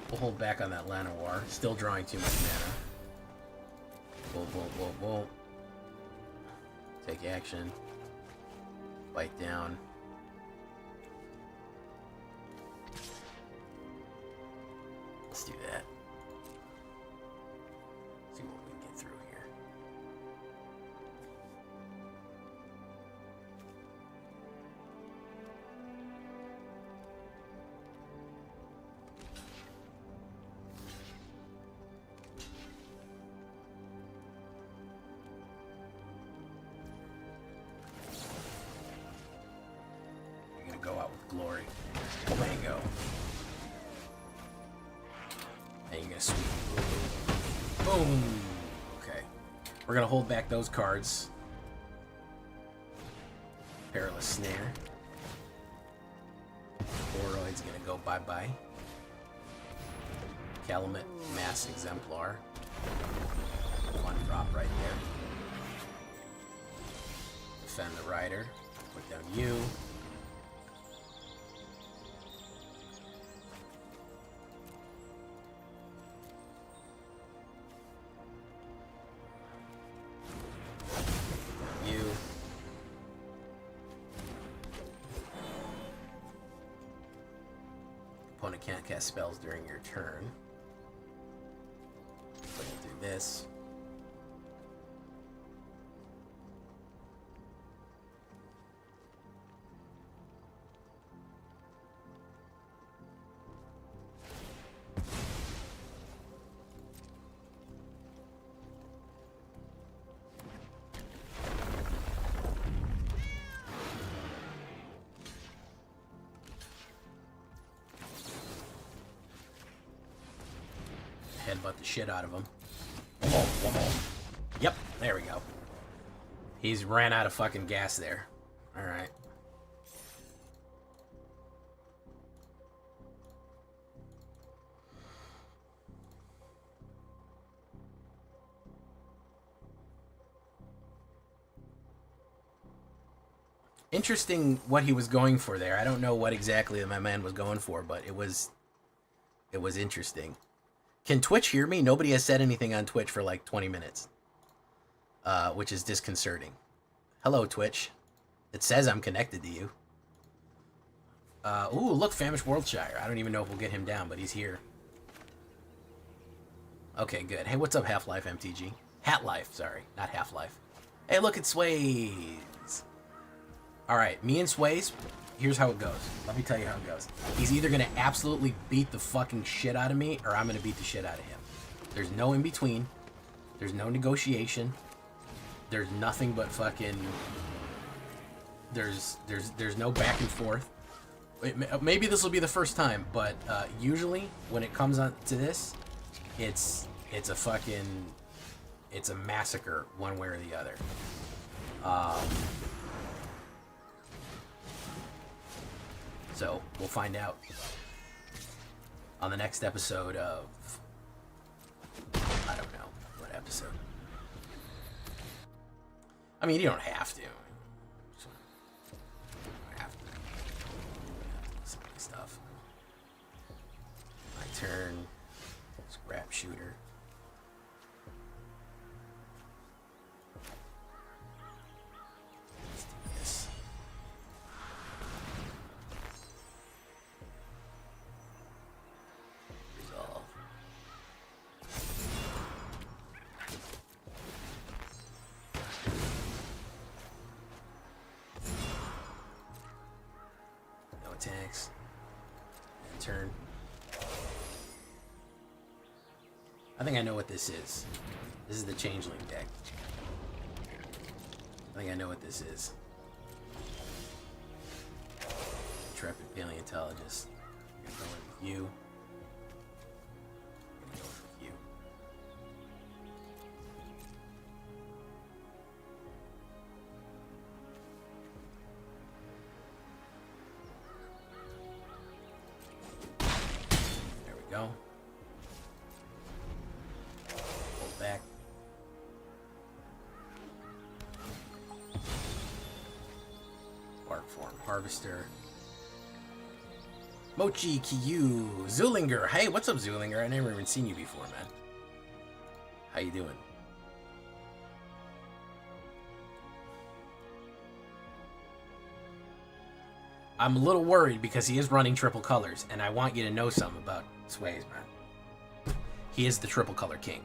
We'll hold back on that Llanowar. Still drawing too much mana. Boom, boom, boom, boom. Take action. Bite down. Let's do that. See what we can get through here. Go out with glory. Mango. And you're gonna sweep. Boom. Okay. We're gonna hold back those cards. Perilous Snare. Boroid's gonna go bye-bye. Calumet Mass Exemplar. One drop right there. Defend the rider. Put down you. Opponent can't cast spells during your turn. So you do this. Headbutt the shit out of him. Yep, there we go. He's ran out of fucking gas there. Alright. Interesting what he was going for there. I don't know what exactly my man was going for, but it was interesting. Can Twitch hear me? Nobody has said anything on Twitch for like 20 minutes. Which is disconcerting. Hello, Twitch. It says I'm connected to you. Ooh, look, Famished Worldshire. I don't even know if we'll get him down, but he's here. Okay, good. Hey, what's up, Half-Life MTG? Hat-Life, sorry. Not Half-Life. Hey, look, it Sways. Alright, me and Sways, here's how it goes. Let me tell you how it goes. He's either going to absolutely beat the fucking shit out of me, or I'm going to beat the shit out of him. There's no in-between. There's no negotiation. There's nothing but fucking... There's no back and forth. Maybe this will be the first time, but usually when it comes on to this, it's a fucking... It's a massacre one way or the other. So, we'll find out on the next episode of... I don't know what episode. I mean, you don't have to. You don't have to. Some of the stuff. My turn. Scrap shooter. Let's do this. Resolve. No attacks. And turn. I think I know what this is. This is the Changeling deck. I think I know what this is. Intrepid Paleontologist. I'm gonna go in with you. I'm gonna go in with you. There we go. Hold back. Bark Form Harvester. Mochi Kiyu. Zulinger. Hey, what's up, Zulinger? I never even seen you before, man. How you doing? I'm a little worried because he is running triple colors, and I want you to know something about Sways, man. He is the triple color king.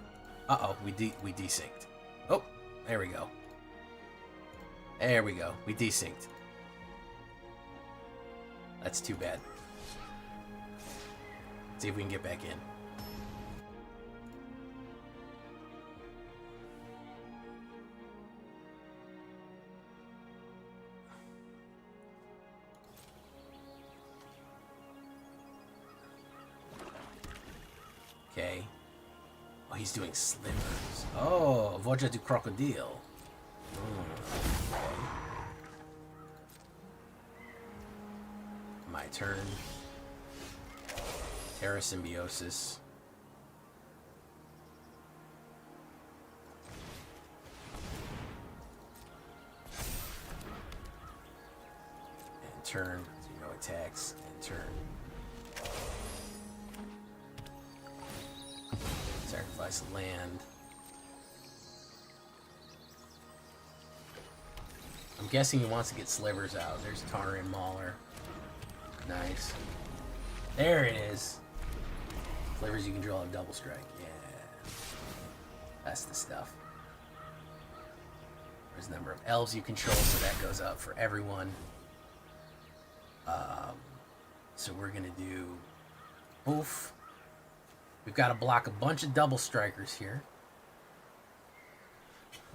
Uh-oh, we desynced. Oh, there we go. There we go. We desynced. That's too bad. See if we can get back in. Okay. Oh, he's doing slivers. Oh, Voja du Crocodile. Okay. My turn. Terra Symbiosis. turn. So, you know, attacks and turn. Sacrifice land. I'm guessing he wants to get slivers out. There's Tarian Mauler. Nice. There it is. Slivers, you can draw a double strike. Yeah. That's the stuff. There's the number of elves you control, so that goes up for everyone. So we're going to do... Oof. We've got to block a bunch of double strikers here.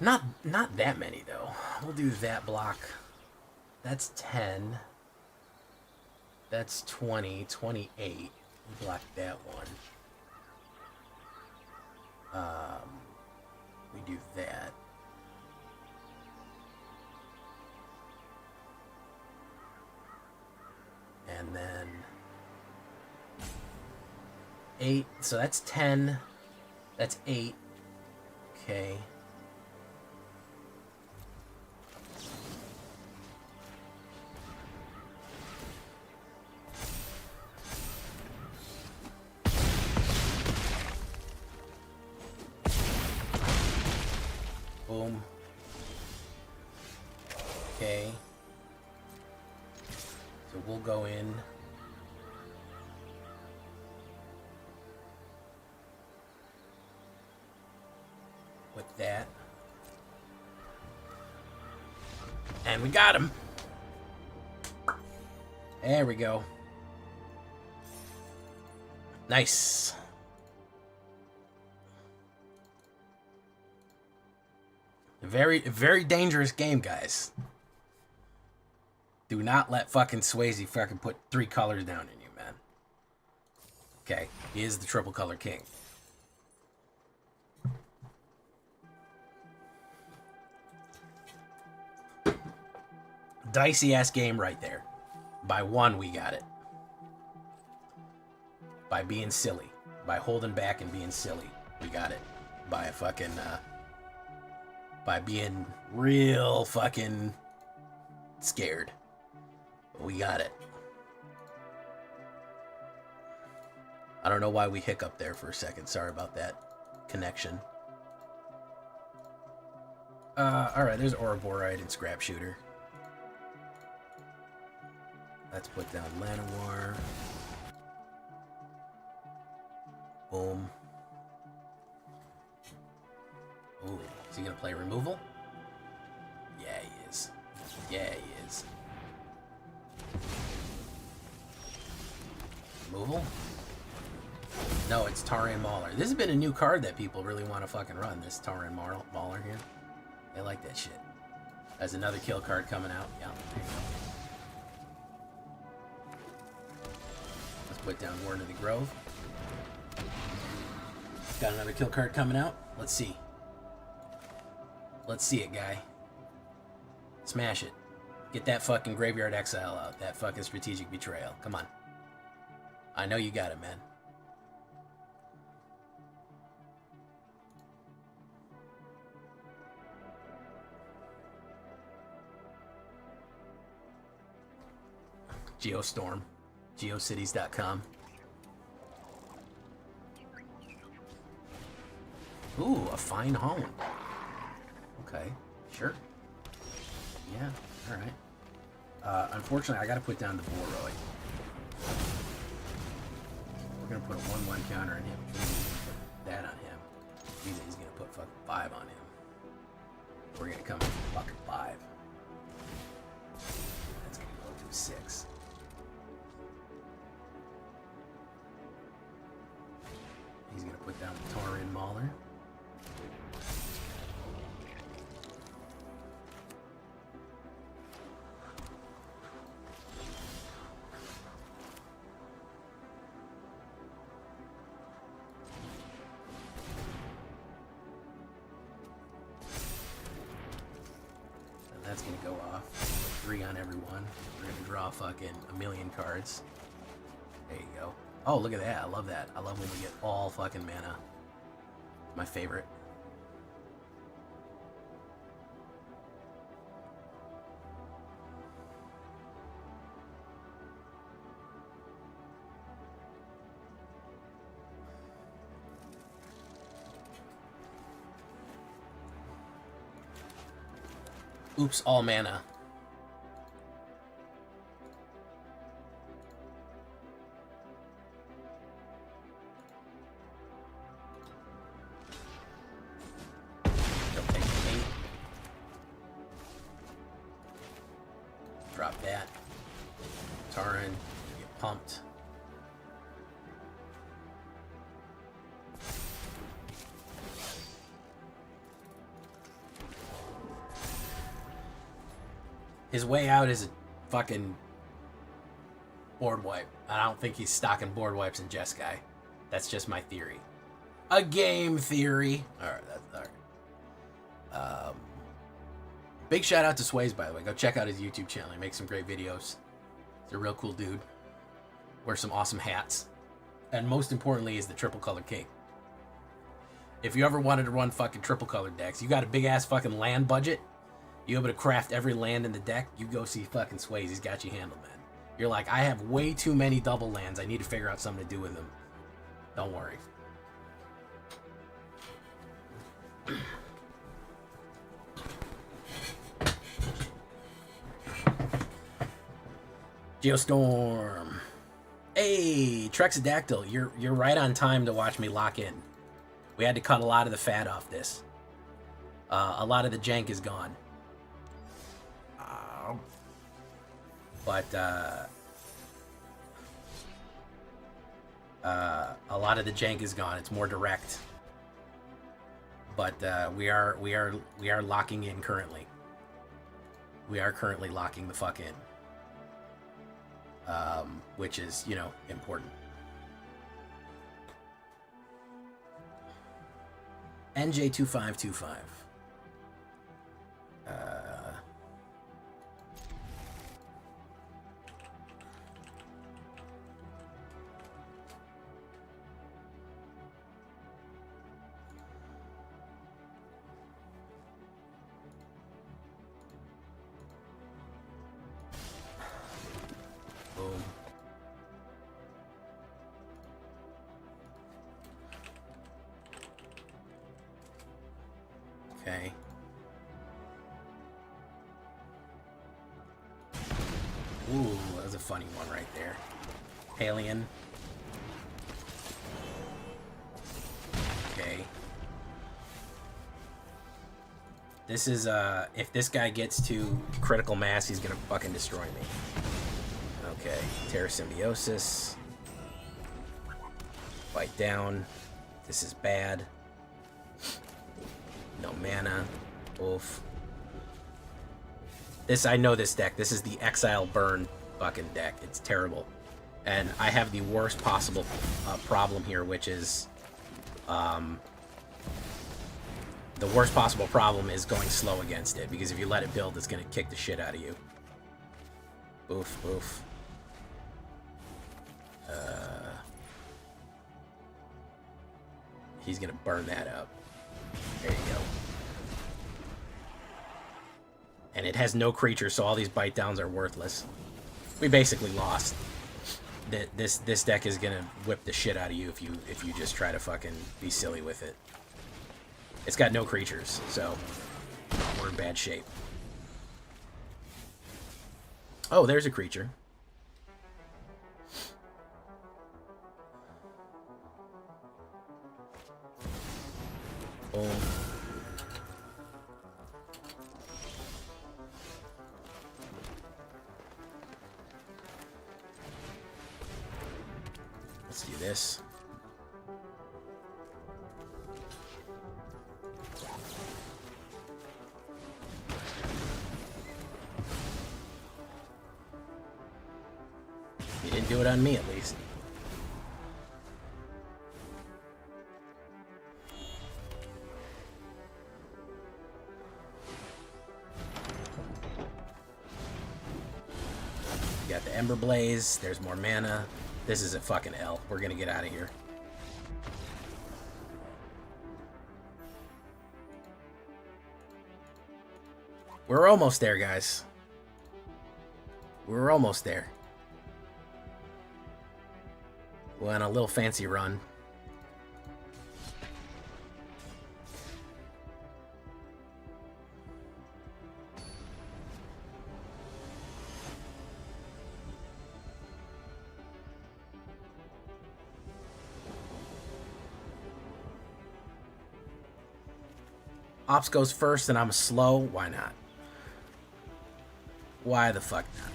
Not that many, though. We'll do that block. That's 10. That's 20. 28. We block that one. We do that. And then 8. So that's 10. That's 8. Okay. Boom. Okay. So we'll go in. With that. And we got him. There we go. Nice. Very dangerous game, guys. Do not let fucking Swayze fucking put 3 colors down in you, man. Okay, he is the triple color king. Dicey ass game right there. By 1, we got it. By being silly. By holding back and being silly. We got it. By a fucking, by being real fucking scared. We got it. I don't know why we hiccuped there for a second. Sorry about that connection. Alright, there's Ouroborite and Scrap Shooter. Let's put down Llanowar. Boom. Ooh, is he gonna play removal? Yeah, he is. Yeah, he is. Removal? No, it's Tarian Mauler. This has been a new card that people really want to fucking run, this Tarian Mauler here. They like that shit. There's another kill card coming out. Yeah, there you go. Let's put down Warden of the Grove. Got another kill card coming out. Let's see. Let's see it, guy. Smash it. Get that fucking Graveyard Exile out. That fucking Strategic Betrayal. Come on. I know you got it, man. Geostorm. Geocities.com. Ooh, a fine hound. Okay, sure. Yeah, alright. Unfortunately, I gotta put down the Boroi. We're gonna put a 1/1 counter on him. Put that on him. He's gonna put fucking 5 on him. We're gonna come in for fucking 5. That's gonna go to 6. He's gonna put down the Tarian Mauler. That's gonna go off. 3 on everyone. We're gonna draw fucking a million cards. There you go. Oh, look at that. I love that. I love when we get all fucking mana. My favorite. Oops, all mana. She'll take 8. Drop that. Taran, get pumped. His way out is a fucking board wipe. I don't think he's stocking board wipes in Jeskai. That's just my theory. A game theory. Alright, that's alright. Big shout out to Sways, by the way. Go check out his YouTube channel. He makes some great videos. He's a real cool dude. Wears some awesome hats. And most importantly is the triple color king. If you ever wanted to run fucking triple colored decks, you got a big ass fucking land budget, you able to craft every land in the deck, you go see fucking Sways. He's got you handled, man. You're like, I have way too many double lands. I need to figure out something to do with them. Don't worry. Geostorm. Hey, Trexadactyl, you're right on time to watch me lock in. We had to cut a lot of the fat off this. A lot of the jank is gone. But a lot of the jank is gone. It's more direct. But we are locking in currently. We are currently locking the fuck in. Which is, you know, important. NJ2525. Boom. Okay. Ooh, that was a funny one right there. Alien. Okay. This is, if this guy gets to critical mass, he's gonna fucking destroy me. Okay. Terra Symbiosis. Bite down. This is bad. No mana. Oof. This, I know this deck. This is the Exile Burn fucking deck. It's terrible. And I have the worst possible problem here, which is... the worst possible problem is going slow against it, because if you let it build, it's going to kick the shit out of you. Oof, oof. He's going to burn that up. There you go. And it has no creatures, so all these bite downs are worthless. We basically lost. This deck is gonna whip the shit out of you if you just try to fucking be silly with it. It's got no creatures, so we're in bad shape. Oh, there's a creature. Boom. Let's do this. You didn't do it on me, at least. You got the Ember Blaze. There's more mana. This is a fucking L. We're gonna get out of here. We're almost there, guys. We're almost there. We're on a little fancy run. Ops goes first and I'm slow. Why not? Why the fuck not?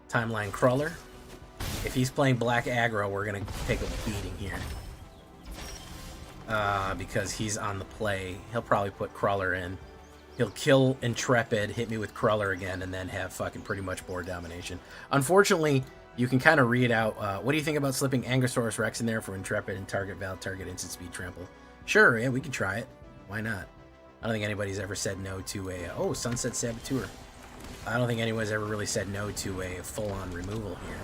Timeline Crawler. If he's playing black aggro, we're going to take a beating here. Because he's on the play. He'll probably put Crawler in. He'll kill Intrepid, hit me with Crawler again, and then have fucking pretty much board domination. Unfortunately, you can kind of read out, what do you think about slipping Angosaurus Rex in there for Intrepid and target valid target instant speed trample? Sure, yeah, we can try it. Why not? I don't think anybody's ever said no to a... oh, Sunset Saboteur. I don't think anyone's ever really said no to a full-on removal here.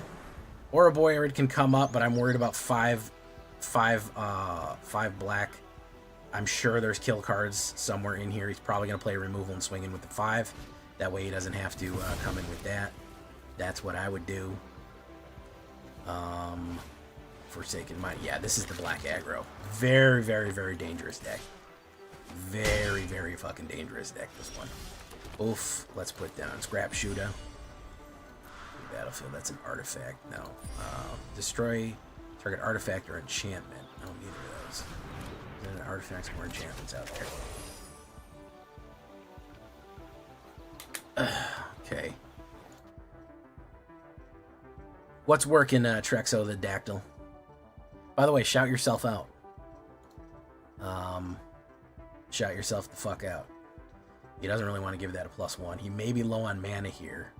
Or a Boyard can come up, but I'm worried about five black. I'm sure there's kill cards somewhere in here. He's probably going to play removal and swing in with the 5. That way he doesn't have to come in with that. That's what I would do. Forsaken Mind. Yeah, this is the black aggro. Very, very, very dangerous deck. Very, very fucking dangerous deck, this one. Oof. Let's put down Scrap Shooter. Battlefield. That's an artifact. No. Destroy target artifact or enchantment. No, neither of those. There are artifacts or enchantments out there. Okay. What's working, Trexo the Dactyl? By the way, shout yourself out. Shout yourself the fuck out. He doesn't really want to give that a +1. He may be low on mana here.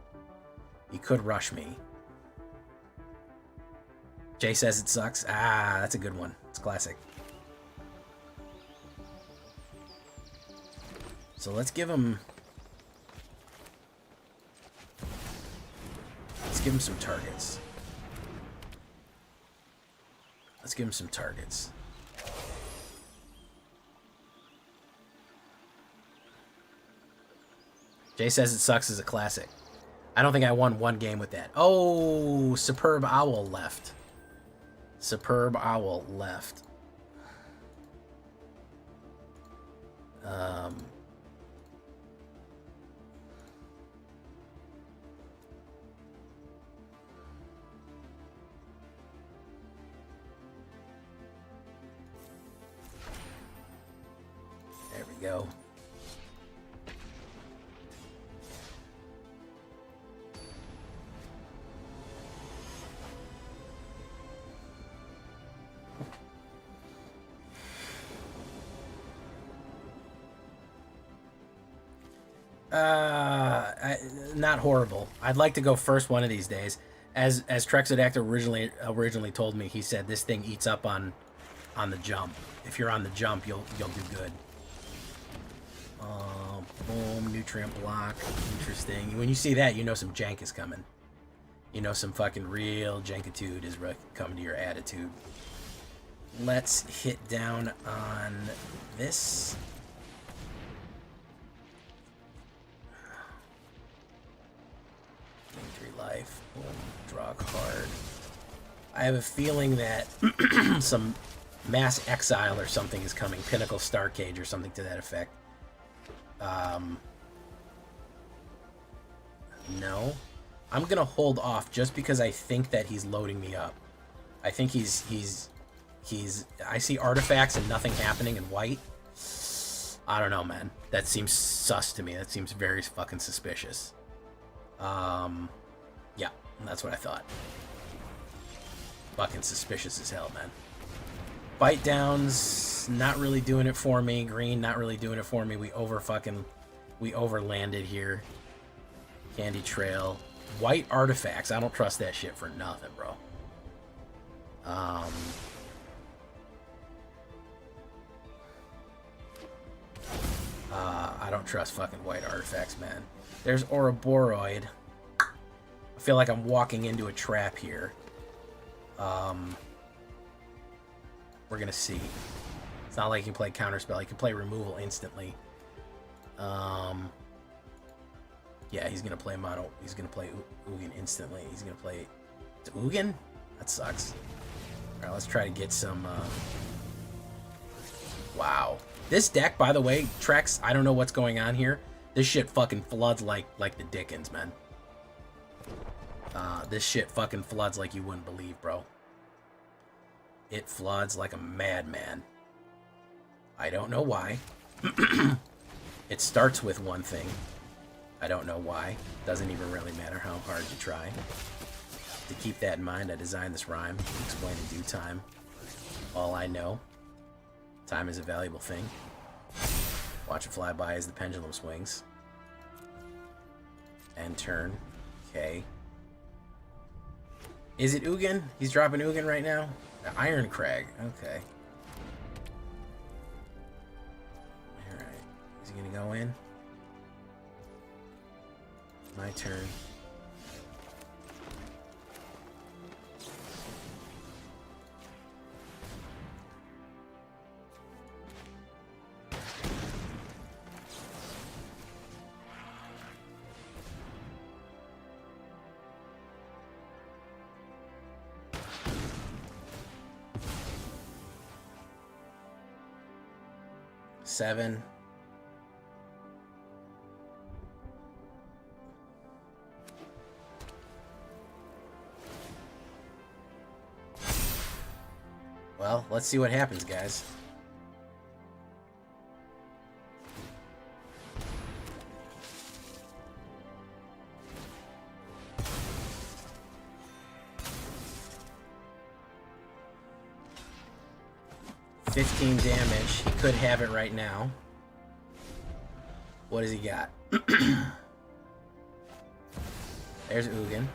He could rush me. Jay says it sucks. Ah, that's a good one. It's classic. So let's give him... let's give him some targets. Let's give him some targets. Jay says it sucks as a classic. I don't think I won one game with that. Oh, Superb Owl left. Superb Owl left. There we go. Not horrible. I'd like to go first one of these days. As Trexodact originally told me, he said this thing eats up on the jump. If you're on the jump, you'll do good. Boom, nutrient block. Interesting. When you see that, you know some jank is coming. You know some fucking real jankitude is coming to your attitude. Let's hit down on this. Life. Boom. Draw a card. I have a feeling that some mass exile or something is coming. Pinnacle Star Cage or something to that effect. No. I'm gonna hold off just because I think that he's loading me up. I think he's I see artifacts and nothing happening in white. I don't know, man. That seems sus to me. That seems very fucking suspicious. Yeah, that's what I thought. Fucking suspicious as hell, man. Bite downs, not really doing it for me. Green, not really doing it for me. We overlanded here. Candy Trail. White artifacts. I don't trust that shit for nothing, bro. I don't trust fucking white artifacts, man. There's Ouroboros. I feel like I'm walking into a trap here. We're gonna see. It's not like he can play counterspell. He can play removal instantly. Yeah, he's gonna play mono. He's gonna play Ugin instantly. He's gonna play Ugin. That sucks. All right, let's try to get some. Wow, this deck, by the way, Trex. I don't know what's going on here, This shit fucking floods like the Dickens, man. This shit fucking floods like you wouldn't believe, bro. It floods like a madman. I don't know why. It starts with one thing. I don't know why. Doesn't even really matter how hard you try. To keep that in mind, I designed this rhyme. Explain in due time. All I know. Time is a valuable thing. Watch it fly by as the pendulum swings. And turn. Okay. Is it Ugin? He's dropping Ugin right now? Iron Crag. Okay. Alright. Is he gonna go in? My turn. Seven. Well, let's see what happens, guys. $15 damage. He could have it right now. What does he got? There's Ugin.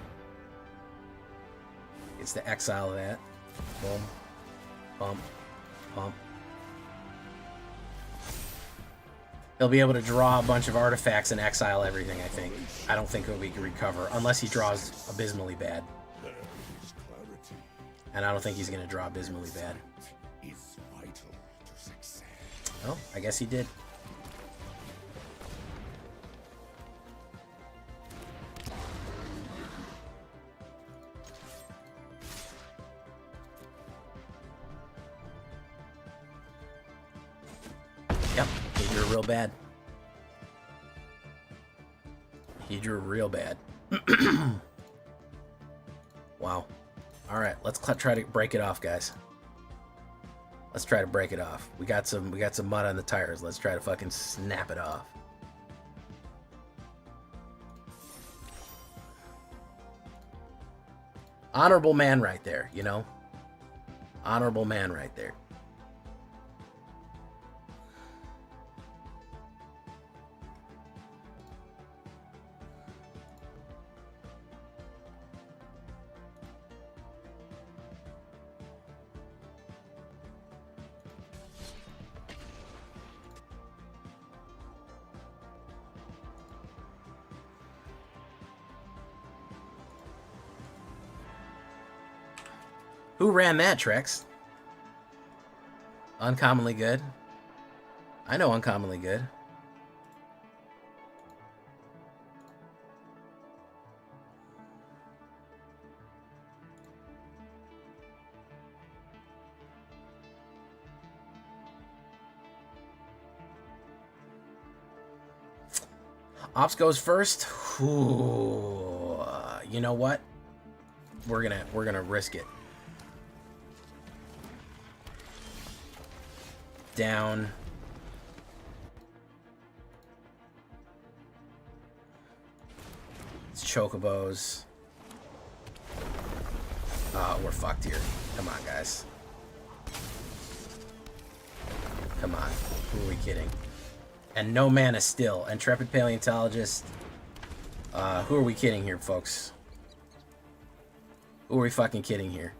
It's the exile of that. Boom. Pump. Pump. He'll be able to draw a bunch of artifacts and exile everything, I think. I don't think he can recover, unless he draws abysmally bad. And I don't think he's going to draw abysmally bad. Oh, I guess he did. Yep, he drew real bad. He drew real bad. Wow. All right, let's try to break it off, guys. Let's try to break it off. We got some mud on the tires. Let's try to fucking snap it off. Honorable man right there, you know? Honorable man right there. Who ran that, Trex? Uncommonly good. I know uncommonly good. Ops goes first. Ooh, you know what? We're gonna risk it. Down. It's chocobos. Oh, we're fucked here. Come on, guys. Come on. Who are we kidding? And no mana still. Intrepid Paleontologist. Who are we kidding here, folks? Who are we fucking kidding here?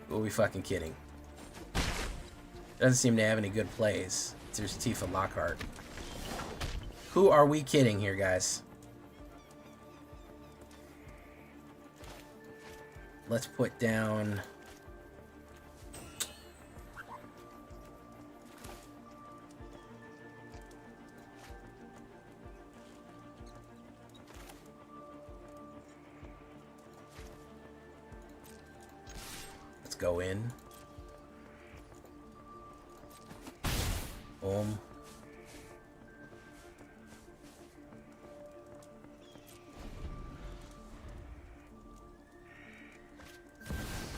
Who are we fucking kidding? Doesn't seem to have any good plays. There's Tifa Lockhart. Who are we kidding here, guys? Let's put down... Let's go in. Boom.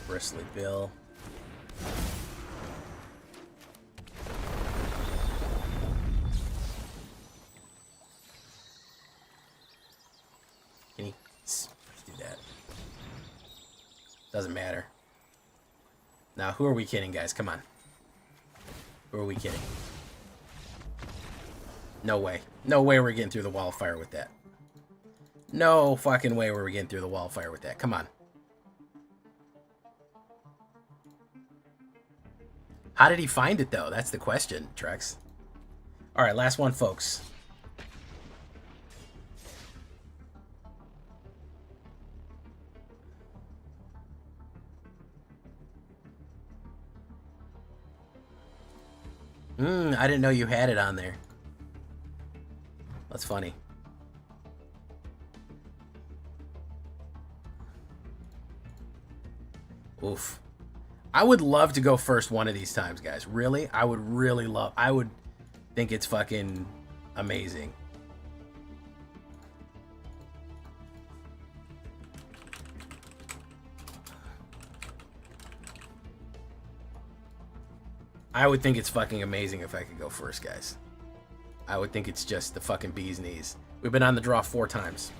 Bristly Bill. Can you do that? Doesn't matter. Now, who are we kidding, guys? Come on. Who are we kidding? No way. No way we're getting through the wall of fire with that. No fucking way we're getting through the wall of fire with that. Come on. How did he find it, though? That's the question, Trex. All right, last one, folks. I didn't know you had it on there. That's funny. Oof. I would love to go first one of these times, guys. Really? I would really love... I would think it's fucking amazing. I would think it's fucking amazing if I could go first, guys. I would think it's just the fucking bee's knees. We've been on the draw 4 times.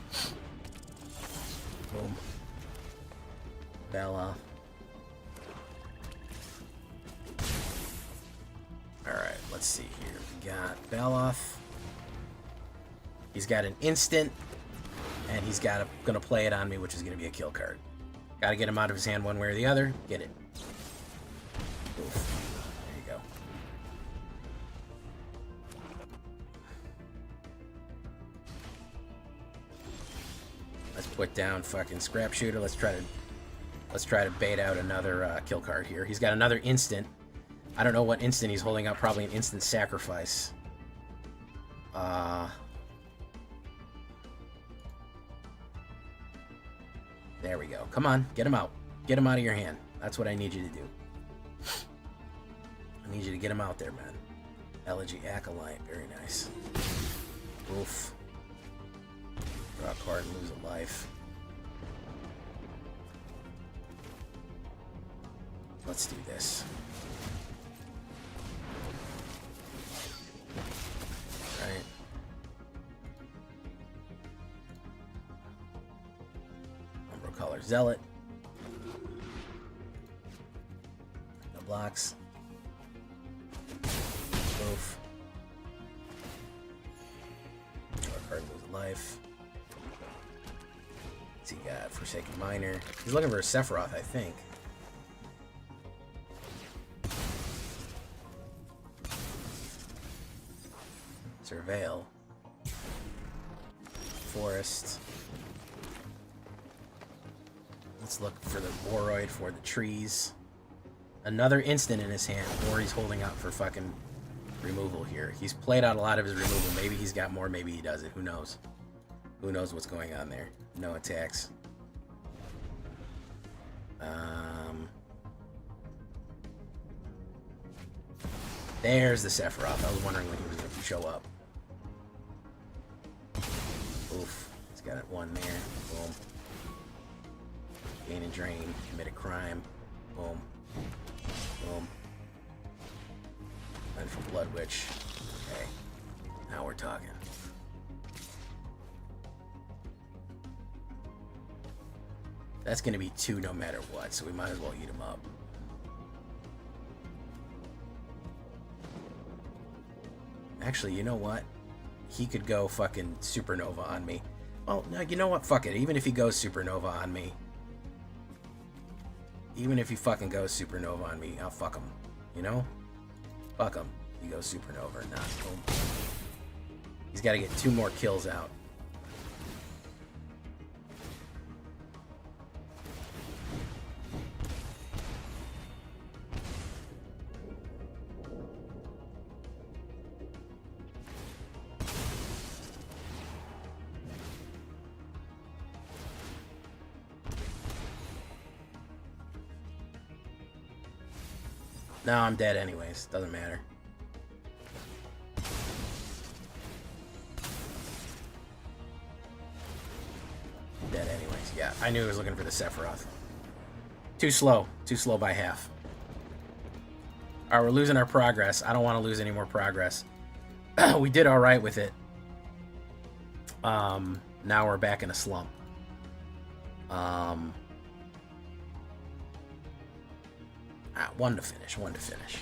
Boom. Bella. Alright, let's see here. We got Beloff. He's got an instant, and he's got gonna play it on me, which is gonna be a kill card. Gotta get him out of his hand one way or the other. Get it. Oof. Put down fucking Scrap Shooter. Let's try to bait out another kill card here. He's got another instant. I don't know what instant he's holding out. Probably an instant sacrifice. There we go. Come on, get him out. Get him out of your hand. That's what I need you to do. I need you to get him out there, man. Elegy Acolyte. Very nice. Oof. Draw a card and lose a life. Let's do this. Right. Umbral Color Zealot. No blocks. Oof. Draw a card and lose a life. He got Forsaken Miner. He's looking for a Sephiroth, I think. Surveil. Forest. Let's look for the Boroid for the trees. Another instant in his hand, or he's holding out for fucking removal here. He's played out a lot of his removal. Maybe he's got more, maybe he doesn't. Who knows? Who knows what's going on there? No attacks. There's the Sephiroth. I was wondering when he was going to show up. Oof. He's got one there. Boom. Gain and drain. Commit a crime. Boom. Boom. And for Blood Witch. Okay. Now we're talking. That's going to be 2 no matter what, so we might as well eat him up. Actually, you know what? He could go fucking Supernova on me. Well, no, you know what? Fuck it. Even if he goes Supernova on me. Even if he fucking goes Supernova on me, I'll fuck him. You know? Fuck him. He goes Supernova or not. Boom. He's got to get 2 more kills out. No, I'm dead anyways. Doesn't matter. Dead anyways. Yeah, I knew he was looking for the Sephiroth. Too slow. Too slow by half. Alright, we're losing our progress. I don't want to lose any more progress. We did alright with it. Now we're back in a slump. One to finish. One to finish.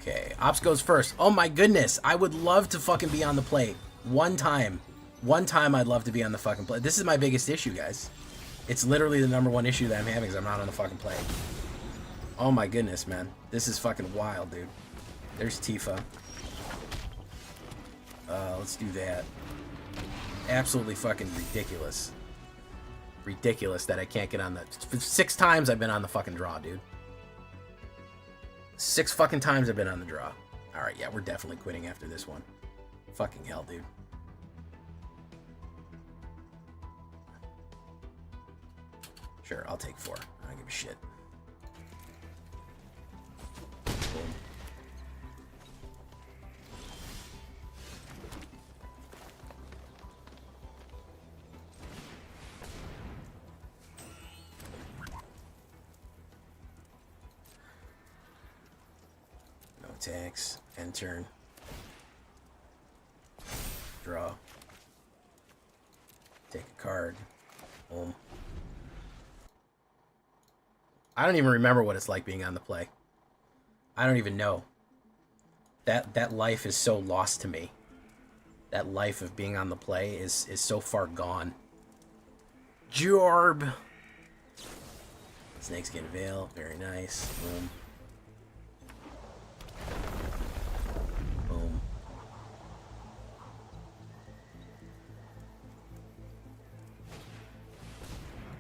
Okay, Ops goes first. Oh my goodness, I would love to fucking be on the plate. One time I'd love to be on the fucking plate. This is my biggest issue, guys. It's literally the #1 issue that I'm having is I'm not on the fucking plate. Oh my goodness, man. This is fucking wild, dude. There's Tifa. Let's do that. Absolutely fucking ridiculous. Ridiculous that I can't get on the... 6 times I've been on the fucking draw, dude. 6 fucking times I've been on the draw. Alright, yeah, we're definitely quitting after this one. Fucking hell, dude. Sure, I'll take 4. I don't give a shit. Boom. Attacks, end turn, draw, take a card, boom. I don't even remember what it's like being on the play. I don't even know. That life is so lost to me. That life of being on the play is so far gone. Jorb! Snakeskin Veil, very nice, boom. Boom.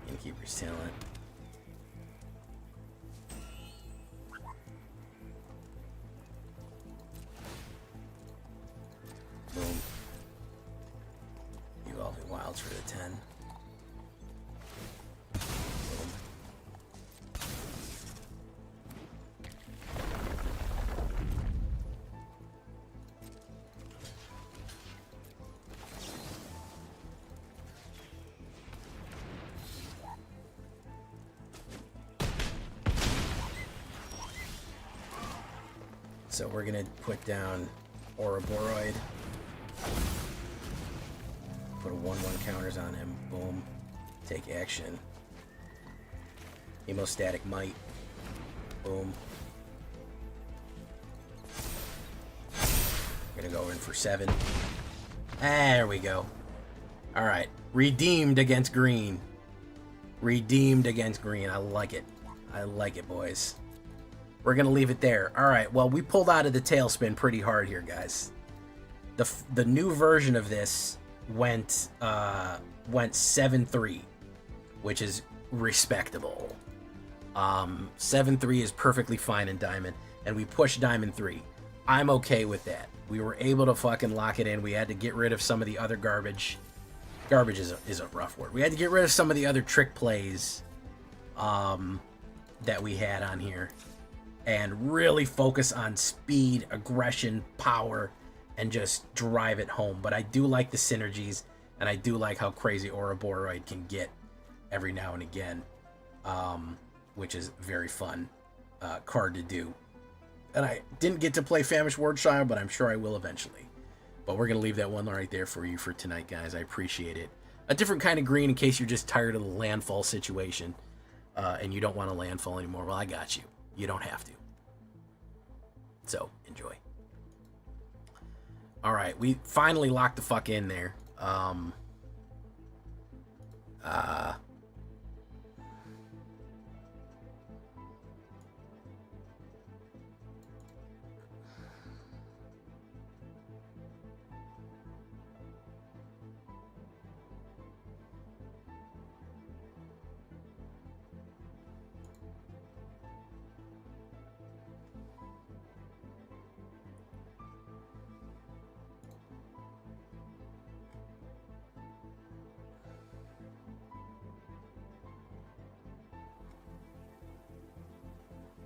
Innkeeper's Talent. Boom. Evolving Wilds for the 10. Boom. So we're gonna put down Ouroboros. Put a 1/1 counters on him. Boom. Take action. Hemostatic Might. Boom. Gonna go in for 7. There we go. Alright. Redeemed against green. Redeemed against green. I like it. I like it, boys. We're going to leave it there. All right, well, we pulled out of the tailspin pretty hard here, guys. The new version of this went 7-3, which is respectable. 7-3 is perfectly fine in Diamond, and we pushed Diamond 3. I'm okay with that. We were able to fucking lock it in. We had to get rid of some of the other garbage. Garbage is a rough word. We had to get rid of some of the other trick plays that we had on here. And really focus on speed, aggression, power, and just drive it home. But I do like the synergies, and I do like how crazy Ouroboros can get every now and again, which is very fun card to do. And I didn't get to play Famished Wardshire, but I'm sure I will eventually. But we're going to leave that one right there for you for tonight, guys. I appreciate it. A different kind of green in case you're just tired of the landfall situation and you don't want to landfall anymore. Well, I got you. You don't have to. So, enjoy. Alright, we finally locked the fuck in there.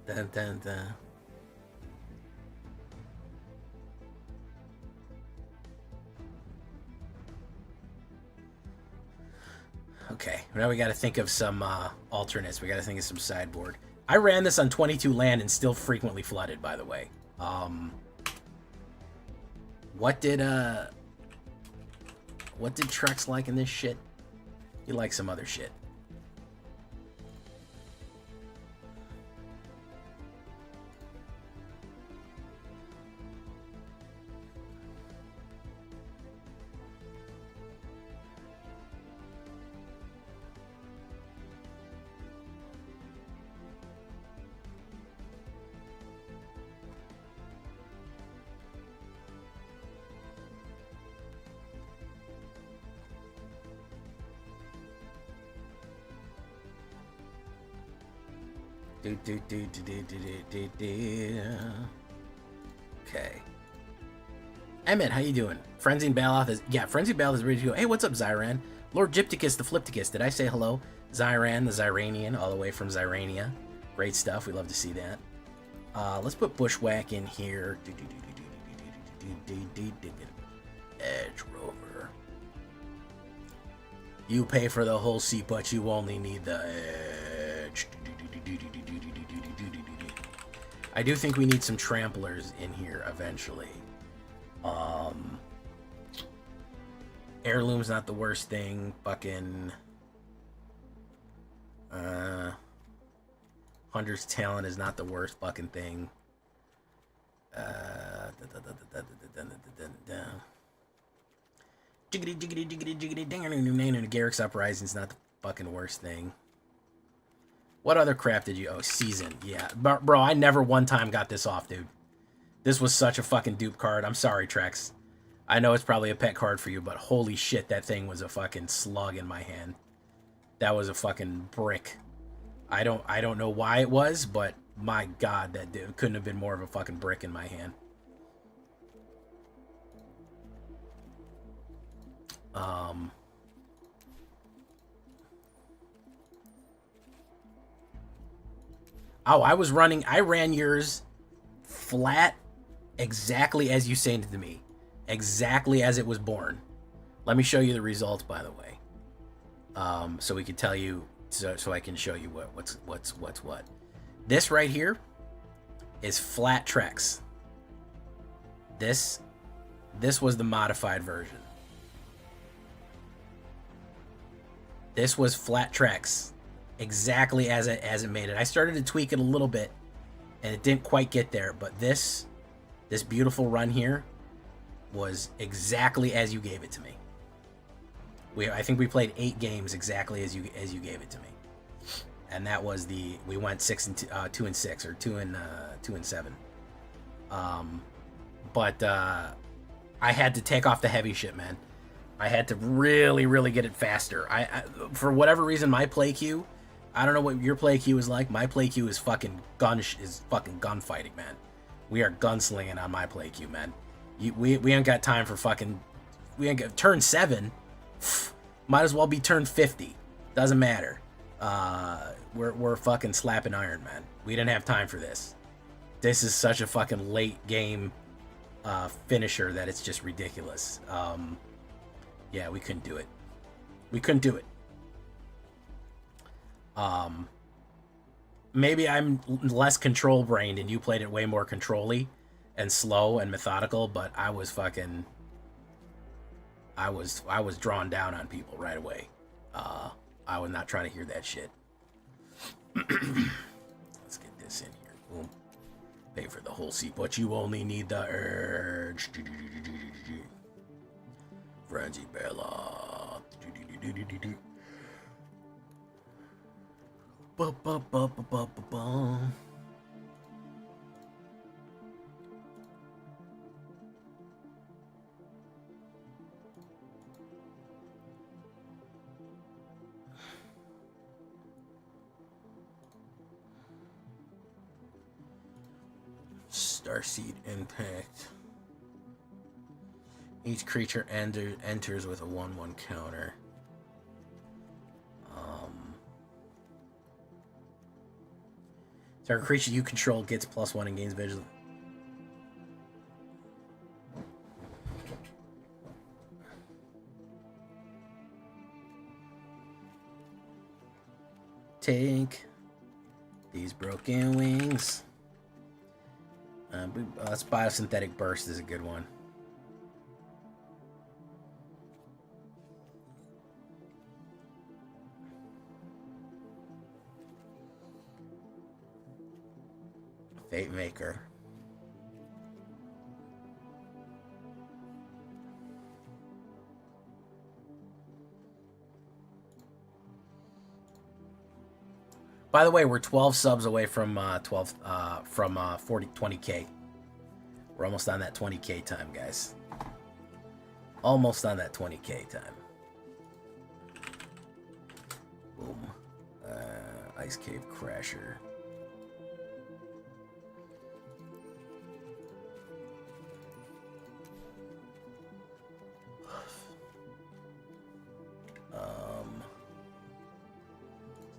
Dun, dun, dun. Okay, now we got to think of some alternates. We got to think of some sideboard. I ran this on 22 land and still frequently flooded, by the way. What did Trex like in this shit? He likes some other shit. Okay. Emmett, how you doing? Frenzy and Baloth is... Yeah, Frenzy and Baloth is ready to go. Hey, what's up, Zyran? Lord Gypticus, the Flipticus. Did I say hello? Zyran, the Zyranian, all the way from Zyrania. Great stuff. We love to see that. Let's put Bushwhack in here. Edge Rover. You pay for the whole seat, but you only need the edge. I do think we need some tramplers in here eventually. Heirloom's not the worst thing. Fucking Hunter's Talent is not the worst fucking thing. Jiggity jiggity jiggity jiggity ding. Garrick's Uprising's not the fucking worst thing. What other crap did you... Oh, Season. Yeah. Bro, I never one time got this off, dude. This was such a fucking dupe card. I'm sorry, Trex. I know it's probably a pet card for you, but holy shit, that thing was a fucking slug in my hand. That was a fucking brick. I don't know why it was, but my god, that dude couldn't have been more of a fucking brick in my hand. Oh, I ran yours flat exactly as you sent it to me. Exactly as it was born. Let me show you the results, by the way. So we can tell you, so I can show you what's what. This right here is flat Trex. This was the modified version. This was flat Trex. Exactly as it made it. I started to tweak it a little bit, and it didn't quite get there. But this beautiful run here was exactly as you gave it to me. I think we played 8 games exactly as you gave it to me, and that was we went 2 and 6 or 2 and 7. But I had to take off the heavy shit, man. I had to really get it faster. I for whatever reason, my play queue. I don't know what your play queue is like. My play queue is fucking gunfighting, man. We are gunslinging on my play queue, man. We ain't got time for fucking... We ain't got... Turn 7? Might as well be turn 50. Doesn't matter. We're fucking slapping iron, man. We didn't have time for this. This is such a fucking late game finisher that it's just ridiculous. Yeah, we couldn't do it. We couldn't do it. Maybe I'm less control-brained and you played it way more control-y and slow and methodical, but I was fucking... I was drawn down on people right away. I was not trying to hear that shit. Let's get this in here. Boom. Pay for the whole seat, but you only need the urge. Frenzy Bella. Starseed Impact. Each creature enters with a 1/1 counter. Target creature you control gets +1 and gains vigilance. Take these broken wings. Let's biosynthetic burst is a good one. Fate Maker. By the way, we're 12 subs away from 20K. We're almost on that 20K time, guys. Almost on that 20K time. Boom. Ice Cave Crasher.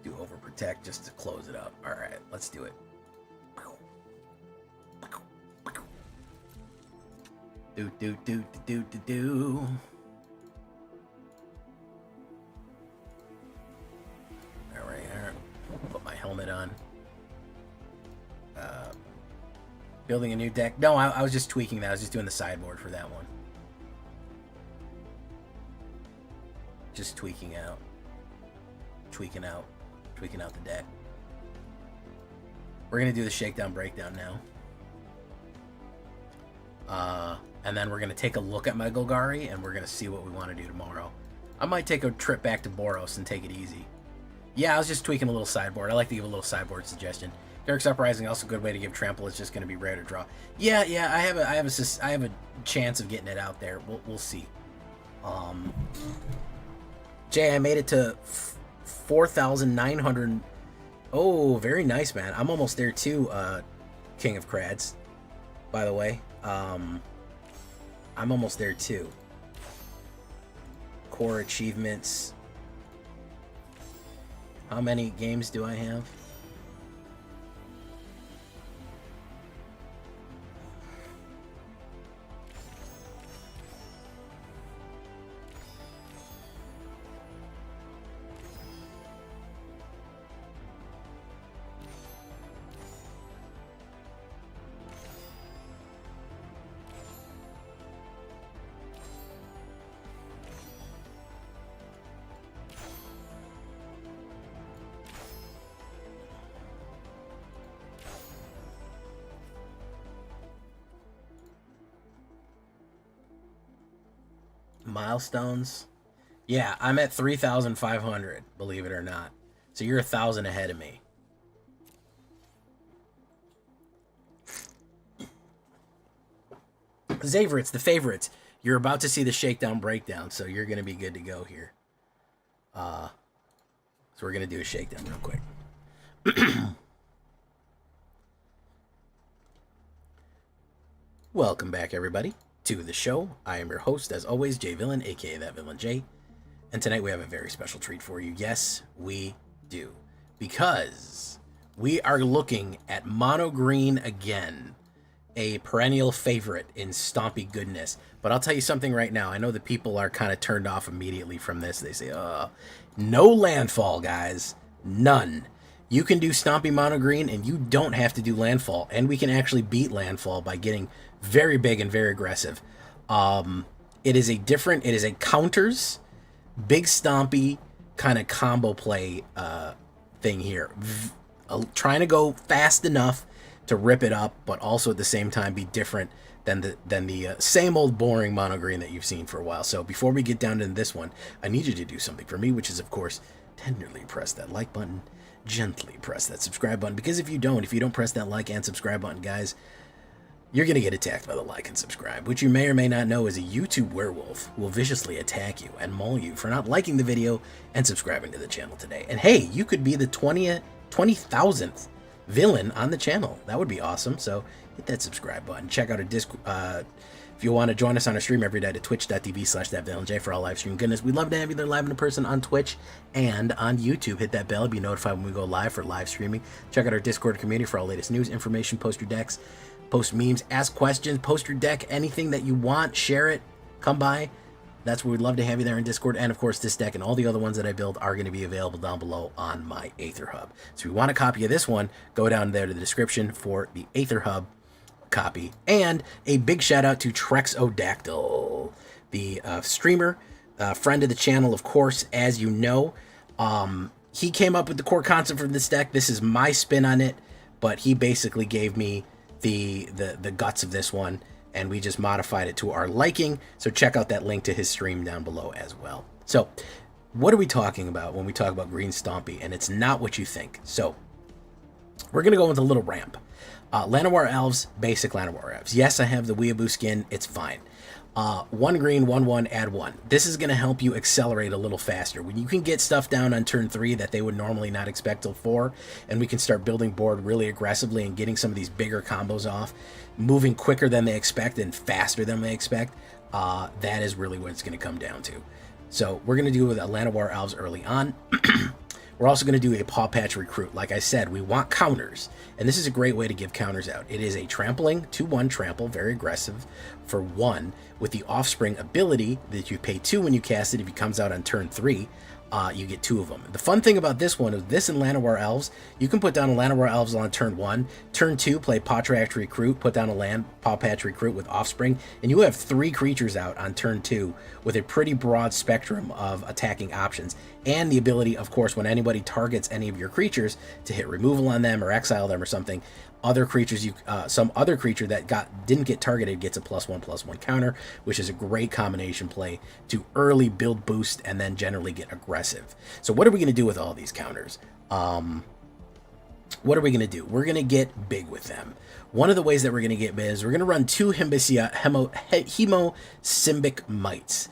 Do Overprotect just to close it up. All right, let's do it. Do. All right. Put my helmet on. Building a new deck. No, I was just tweaking that. I was just doing the sideboard for that one. Just tweaking out the deck. We're gonna do the shakedown breakdown now. And then we're gonna take a look at my Golgari and we're gonna see what we want to do tomorrow. I might take a trip back to Boros and take it easy. Yeah, I was just tweaking a little sideboard. I like to give a little sideboard suggestion. Derek's Uprising, also a good way to give trample. It's just gonna be rare to draw. Yeah, I have a chance of getting it out there. We'll see. Jay, I made it to 4,900. Oh, very nice, man. I'm almost there too, King of Crads. By the way, I'm almost there too. Core achievements. How many games do I have? Milestones. Yeah, I'm at 3,500, believe it or not. So you're 1,000 ahead of me. Favorites, the favorites. You're about to see the shakedown breakdown, so you're going to be good to go here. So we're going to do a shakedown real quick. Welcome back, everybody, to the show. I am your host, as always, Jay Villain, aka That Villain J. And tonight we have a very special treat for you. Yes, we do. Because we are looking at Mono Green again. A perennial favorite in Stompy goodness. But I'll tell you something right now. I know that people are kind of turned off immediately from this. They say, no landfall, guys. None. You can do Stompy Mono Green and you don't have to do landfall. And we can actually beat landfall by getting very big and very aggressive. It is a counters, big Stompy kind of combo play thing here. Trying to go fast enough to rip it up, but also at the same time be different than the same old boring mono green that you've seen for a while. So before we get down to this one, I need you to do something for me, which is, of course, tenderly press that like button, gently press that subscribe button, because if you don't press that like and subscribe button, guys, you're going to get attacked by the like and subscribe, which you may or may not know is a YouTube werewolf who will viciously attack you and maul you for not liking the video and subscribing to the channel today. And hey, you could be the 20,000th villain on the channel. That would be awesome. So hit that subscribe button. Check out our Discord. If you want to join us on our stream every day at twitch.tv/thatvillainj for all live stream goodness. We'd love to have you there live in person on Twitch and on YouTube. Hit that bell, be notified when we go live for live streaming. Check out our Discord community for all latest news, information, post your decks, post memes, ask questions, post your deck, anything that you want, share it, come by. That's where we'd love to have you there in Discord. And of course, this deck and all the other ones that I build are going to be available down below on my AetherHub. So if you want a copy of this one, go down there to the description for the AetherHub copy. And a big shout out to Trexodactyl, the streamer, friend of the channel, of course, as you know. He came up with the core concept for this deck. This is my spin on it, but he basically gave me the guts of this one, and we just modified it to our liking. So check out that link to his stream down below as well. So what are we talking about when we talk about Green Stompy? And it's not what you think. So we're going to go with a little ramp. Llanowar Elves, basic Llanowar Elves. Yes, I have the Weeaboo skin. It's fine. 1 green, 1/1, add 1. This is going to help you accelerate a little faster. When you can get stuff down on turn 3 that they would normally not expect till 4, and we can start building board really aggressively and getting some of these bigger combos off, moving quicker than they expect and faster than they expect, that is really what it's going to come down to. So we're going to do with Llanowar Elves early on. We're also going to do a Paw Patch Recruit. Like I said, we want counters, and this is a great way to give counters out. It is a trampling, 2/1 trample, very aggressive, for 1, with the Offspring ability that you pay 2 when you cast it. If it comes out on turn 3, you get 2 of them. The fun thing about this one is this and Llanowar Elves, you can put down a Llanowar Elves on turn 1. Turn 2, play Paw Patch Recruit, put down a Paw Patch Recruit with Offspring, and you have 3 creatures out on turn 2 with a pretty broad spectrum of attacking options. And the ability, of course, when anybody targets any of your creatures, to hit removal on them or exile them or something. Other creatures, some other creature that didn't get targeted gets a +1/+1 counter, which is a great combination play to early build boost and then generally get aggressive. So what are we going to do with all these counters? What are we going to do? We're going to get big with them. One of the ways that we're going to get big is we're going to run 2 Hemosymbic Mites.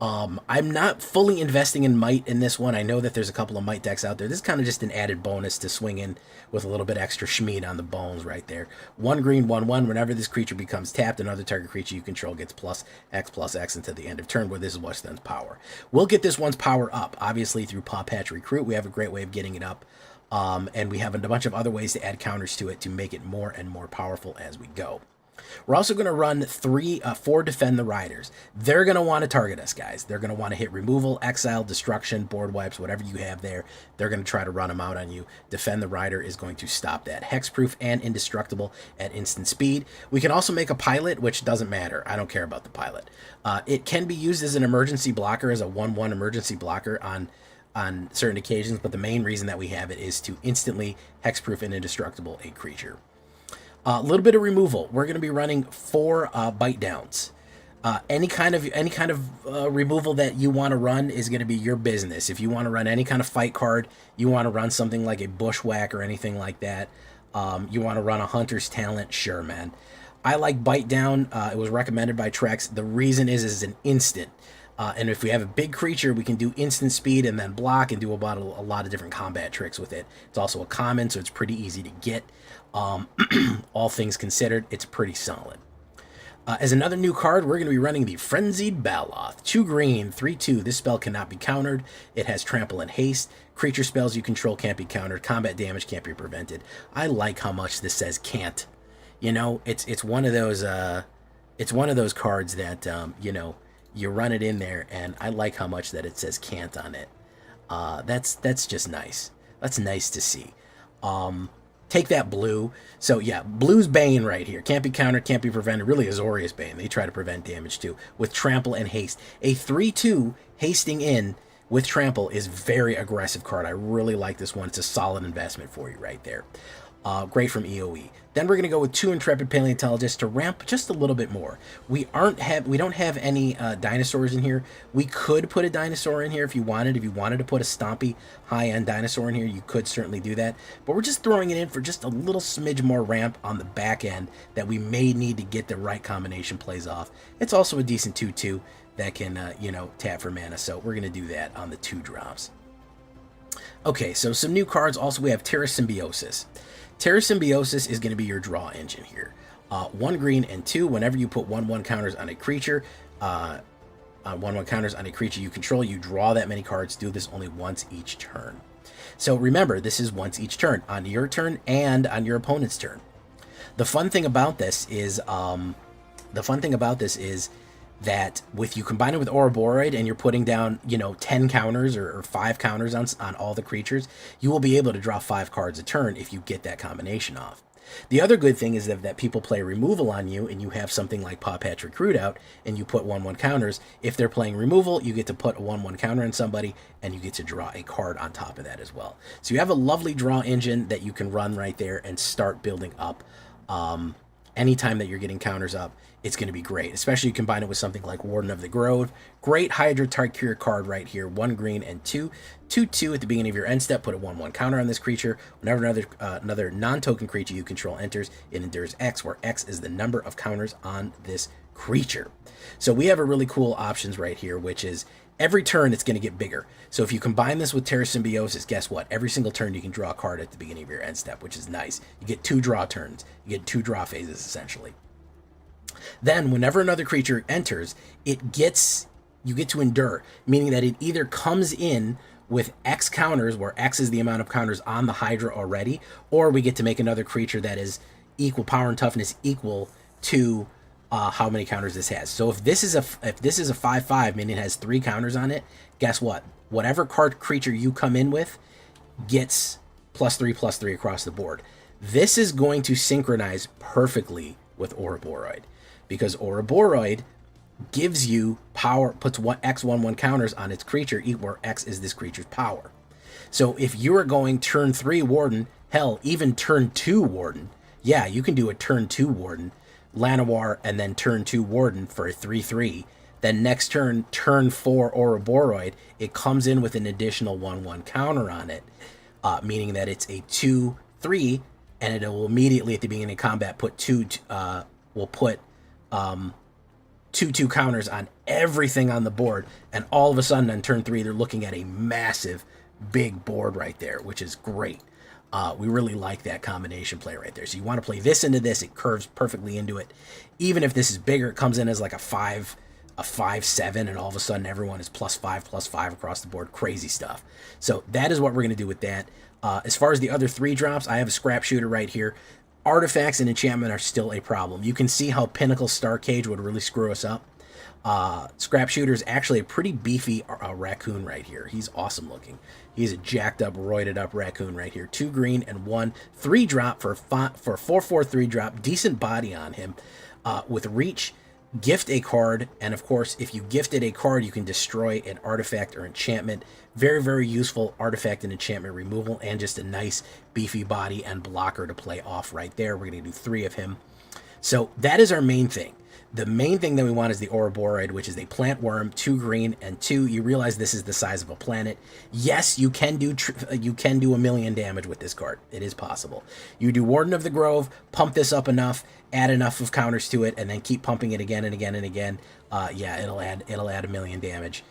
I'm not fully investing in Might in this one. I know that there's a couple of Might decks out there. This is kind of just an added bonus to swing in with a little bit extra schmeed on the bones right there. 1 green, 1/1. Whenever this creature becomes tapped, another target creature you control gets +X until the end of turn, where this is what's one's power. We'll get this one's power up, obviously, through Paw Patch Recruit. We have a great way of getting it up. And we have a bunch of other ways to add counters to it to make it more and more powerful as we go. We're also going to run 4 Defend the Riders. They're going to want to target us, guys. They're going to want to hit removal, exile, destruction, board wipes, whatever you have there. They're going to try to run them out on you. Defend the Rider is going to stop that. Hexproof and indestructible at instant speed. We can also make a pilot, which doesn't matter. I don't care about the pilot. It can be used as an emergency blocker, as a 1/1 emergency blocker on certain occasions, but the main reason that we have it is to instantly hexproof and indestructible a creature. A little bit of removal. We're going to be running 4 bite downs. Any kind of removal that you want to run is going to be your business. If you want to run any kind of fight card, you want to run something like a Bushwhack or anything like that, you want to run a Hunter's Talent, sure, man. I like bite down. It was recommended by Trex. The reason is it's an instant. And if we have a big creature, we can do instant speed and then block and do about a lot of different combat tricks with it. It's also a common, so it's pretty easy to get. All things considered, it's pretty solid. As another new card, we're going to be running the Frenzied Baloth. 2 green, 3/2. This spell cannot be countered. It has Trample and Haste. Creature spells you control can't be countered. Combat damage can't be prevented. I like how much this says can't. You know, it's one of those cards that you run it in there, and I like how much that it says can't on it. That's just nice. That's nice to see. Take that blue. So yeah, blue's Bane right here. Can't be countered, can't be prevented. Really Azorius Bane. They try to prevent damage too. With Trample and Haste. A 3/2 hasting in with Trample is very aggressive card. I really like this one. It's a solid investment for you right there. Great from EOE. Then we're going to go with 2 Intrepid Paleontologists to ramp just a little bit more. We don't have any dinosaurs in here. We could put a dinosaur in here if you wanted. If you wanted to put a stompy high-end dinosaur in here, you could certainly do that. But we're just throwing it in for just a little smidge more ramp on the back end that we may need to get the right combination plays off. It's also a decent 2/2 that can, tap for mana. So we're going to do that on the 2 drops. Okay, so some new cards. Also, we have Terra Symbiosis. Terra Symbiosis is going to be your draw engine here. 1 green and 2. Whenever you put 1/1 counters on a creature, on 1/1 counters on a creature you control, you draw that many cards. Do this only once each turn. So remember, this is once each turn, on your turn and on your opponent's turn. The fun thing about this is that with you combine it with Ouroboros and you're putting down, 10 counters or 5 counters on all the creatures, you will be able to draw 5 cards a turn if you get that combination off. The other good thing is that people play removal on you and you have something like Paw Patch Recruit out and you put 1/1 counters. If they're playing removal, you get to put a 1/1 counter on somebody and you get to draw a card on top of that as well. So you have a lovely draw engine that you can run right there and start building up. Anytime that you're getting counters up, it's going to be great, especially you combine it with something like Warden of the Grove. Great Hydra Tarkir card right here, 1 green and 2. 2/2 at the beginning of your end step, put a 1/1 counter on this creature. Whenever another non-token creature you control enters, it endures X, where X is the number of counters on this creature. So we have a really cool options right here, which is every turn it's going to get bigger. So if you combine this with Terra Symbiosis, guess what? Every single turn you can draw a card at the beginning of your end step, which is nice. You get 2 draw turns. You get 2 draw phases, essentially. Then, whenever another creature enters, you get to endure, meaning that it either comes in with X counters, where X is the amount of counters on the Hydra already, or we get to make another creature that is equal power and toughness equal to how many counters this has. So if this is a 5/5, meaning it has 3 counters on it, guess what? Whatever creature you come in with gets +3/+3 across the board. This is going to synchronize perfectly with Ouroboros, because Ouroboros gives you power, puts X 1/1 counters on its creature, where X is this creature's power. So if you are going turn 3 Warden, hell, even turn 2 Warden, yeah, you can do a turn 2 Warden, Llanowar, and then turn 2 Warden for a 3/3. Then next turn, turn 4 Ouroboros, it comes in with an additional 1/1 counter on it, meaning that it's a 2/3, and it will immediately at the beginning of combat put 2/2 counters on everything on the board, and all of a sudden on turn 3 they're looking at a massive big board right there, which is great. We really like that combination play right there. So you want to play this into this, it curves perfectly into it. Even if this is bigger, it comes in as like a 5/7, and all of a sudden everyone is +5/+5 across the board. Crazy stuff. So that is what we're going to do with that. As far as the other 3 drops, I have a Scrap Shooter right here. Artifacts and enchantment are still a problem. You can see how Pinnacle Star Cage would really screw us up. Scrap Shooter is actually a pretty beefy raccoon right here. He's awesome looking. He's a jacked up, roided up raccoon right here. 2 green and 1 3-drop for 4/4 3-drop. Decent body on him. With reach, gift a card, and of course, if you gifted a card, you can destroy an artifact or enchantment. Very, very useful artifact and enchantment removal, and just a nice beefy body and blocker to play off right there. We're going to do 3 of him. So that is our main thing. The main thing that we want is the Ouroboros, which is a plant worm, 2 green and 2. You realize this is the size of a planet. Yes, you can do a million damage with this card. It is possible. You do Warden of the Grove, pump this up enough, add enough of counters to it, and then keep pumping it again and again and again. Yeah, it'll add a million damage.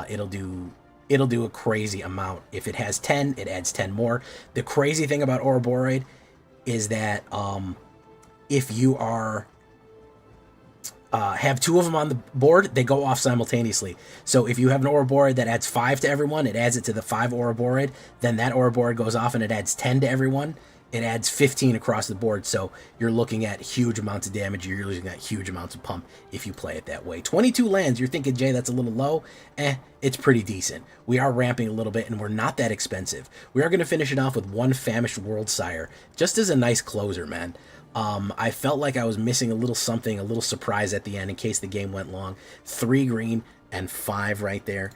It'll do a crazy amount. If it has 10, it adds 10 more. The crazy thing about Ouroboros is that if you have 2 of them on the board, they go off simultaneously. So if you have an Ouroboros that adds 5 to everyone, it adds it to the 5 Ouroboros. Then that Ouroboros goes off and it adds 10 to everyone. It adds 15 across the board. So you're looking at huge amounts of damage. You're looking at huge amounts of pump if you play it that way. 22 lands, you're thinking, Jay, that's a little low. It's pretty decent. We are ramping a little bit, and we're not that expensive. We are going to finish it off with 1 Famished World Sire, just as a nice closer, man. I felt like I was missing a little something, a little surprise at the end in case the game went long. 3 green and 5 right there.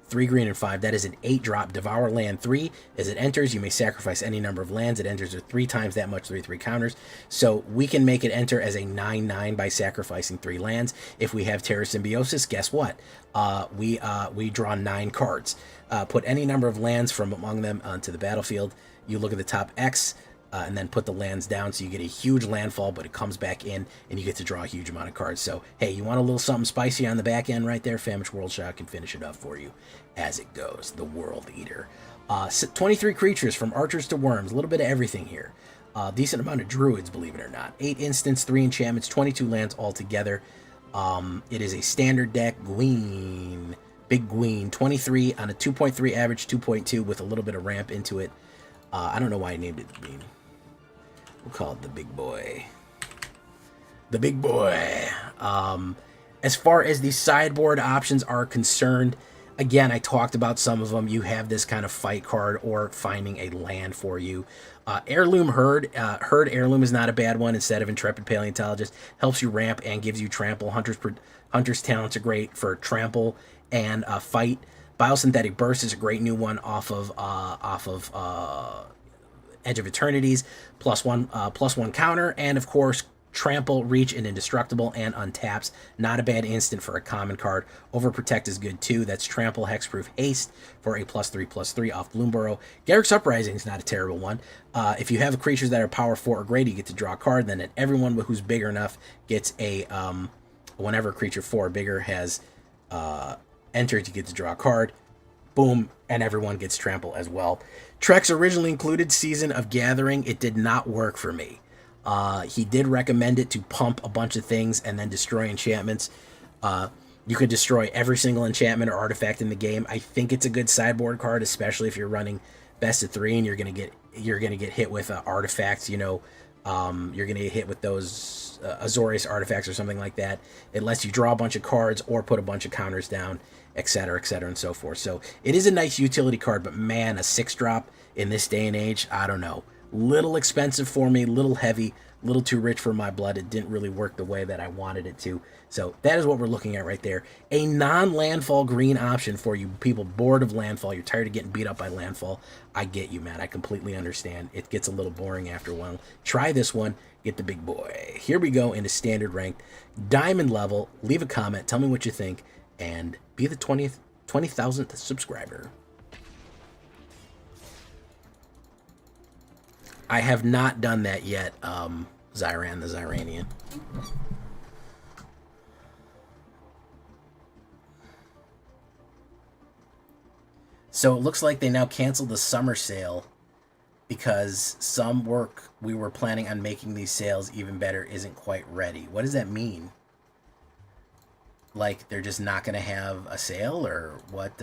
3 green and 5. That is an 8-drop Devour Land 3. As it enters, you may sacrifice any number of lands. It enters with 3 times that much 3/3 counters. So we can make it enter as a 9/9 by sacrificing 3 lands. If we have Terra Symbiosis, guess what? We draw 9 cards. Put any number of lands from among them onto the battlefield. You look at the top X, and then put the lands down, so you get a huge landfall, but it comes back in, and you get to draw a huge amount of cards. So, hey, you want a little something spicy on the back end right there? Famished World Shot can finish it up for you as it goes. The World Eater. 23 creatures, from archers to worms. A little bit of everything here. Decent amount of druids, believe it or not. 8 instants, 3 enchantments, 22 lands altogether. It is a standard deck. Gween. Big Gween. 23 on a 2.3 average, 2.2 with a little bit of ramp into it. I don't know why I named it Gween. We'll call it the big boy. The big boy. As far as the sideboard options are concerned, again, I talked about some of them. You have this kind of fight card or finding a land for you. Heirloom Herd. Herd Heirloom is not a bad one instead of Intrepid Paleontologist. Helps you ramp and gives you trample. Hunter's Talents are great for trample and fight. Biosynthetic Burst is a great new one off of Edge of Eternities. +1 counter. And of course, Trample, Reach, and Indestructible, and untaps. Not a bad instant for a common card. Overprotect is good too. That's Trample, Hexproof, Haste for a +3/+3 off Bloomborough. Garruk's Uprising is not a terrible one. If you have creatures that are power 4 or greater, you get to draw a card. Then everyone who's big enough gets a whenever a creature 4 or bigger has entered, you get to draw a card. Boom, and everyone gets Trample as well. Trex originally included Season of Gathering. It did not work for me. He did recommend it to pump a bunch of things and then destroy enchantments. You could destroy every single enchantment or artifact in the game. I think it's a good sideboard card, especially if you're running best of 3 and you're gonna get hit with artifacts. You know, you're gonna get hit with those Azorius artifacts or something like that. It lets you draw a bunch of cards or put a bunch of counters down, etc., and so forth. So it is a nice utility card, but man, a 6-drop in this day and age, I don't know. Little expensive for me, little heavy, little too rich for my blood. It didn't really work the way that I wanted it to. So that is what we're looking at right there. A non-landfall green option for you people bored of landfall. You're tired of getting beat up by landfall. I get you, man. I completely understand. It gets a little boring after a while. Try this one. Get the big boy. Here we go into standard ranked. Diamond level. Leave a comment. Tell me what you think. And be the 20,000th subscriber. I have not done that yet, Zyran the Zyranian. So it looks like they now canceled the summer sale because some work we were planning on making these sales even better isn't quite ready. What does that mean? Like they're just not going to have a sale, or what?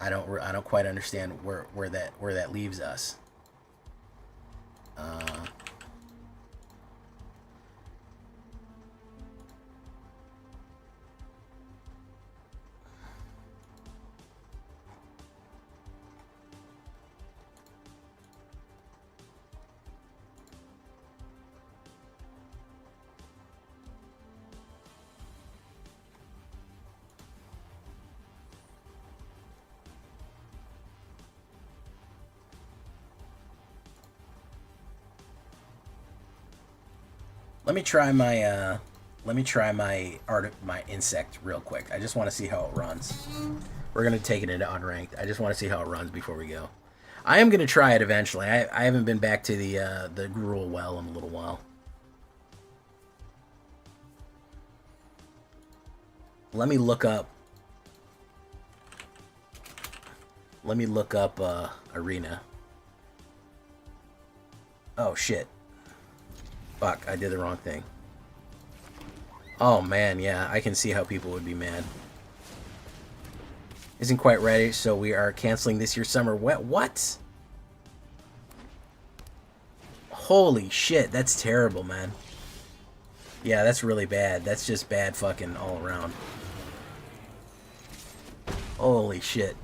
I don't quite understand where that leaves us. Let me try my insect real quick. I just want to see how it runs. We're gonna take it into unranked. I just want to see how it runs before we go. I am gonna try it eventually. I haven't been back to the Gruul well in a little while. Let me look up. Arena. Oh shit. Fuck, I did the wrong thing. Oh man, yeah, I can see how people would be mad. Isn't quite ready, so we are canceling this year's summer. What? Holy shit, that's terrible, man. Yeah, that's really bad. That's just bad fucking all around. Holy shit.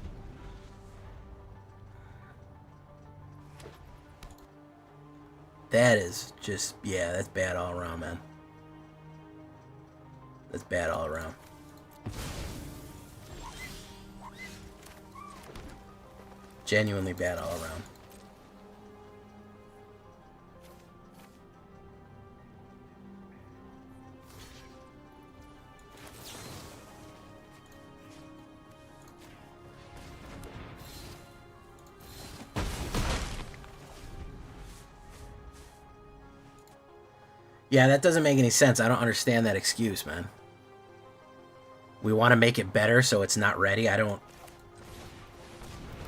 That is just, yeah, that's bad all around, man. That's bad all around. Genuinely bad all around. Yeah, that doesn't make any sense. I don't understand that excuse, man. We want to make it better so it's not ready. I don't...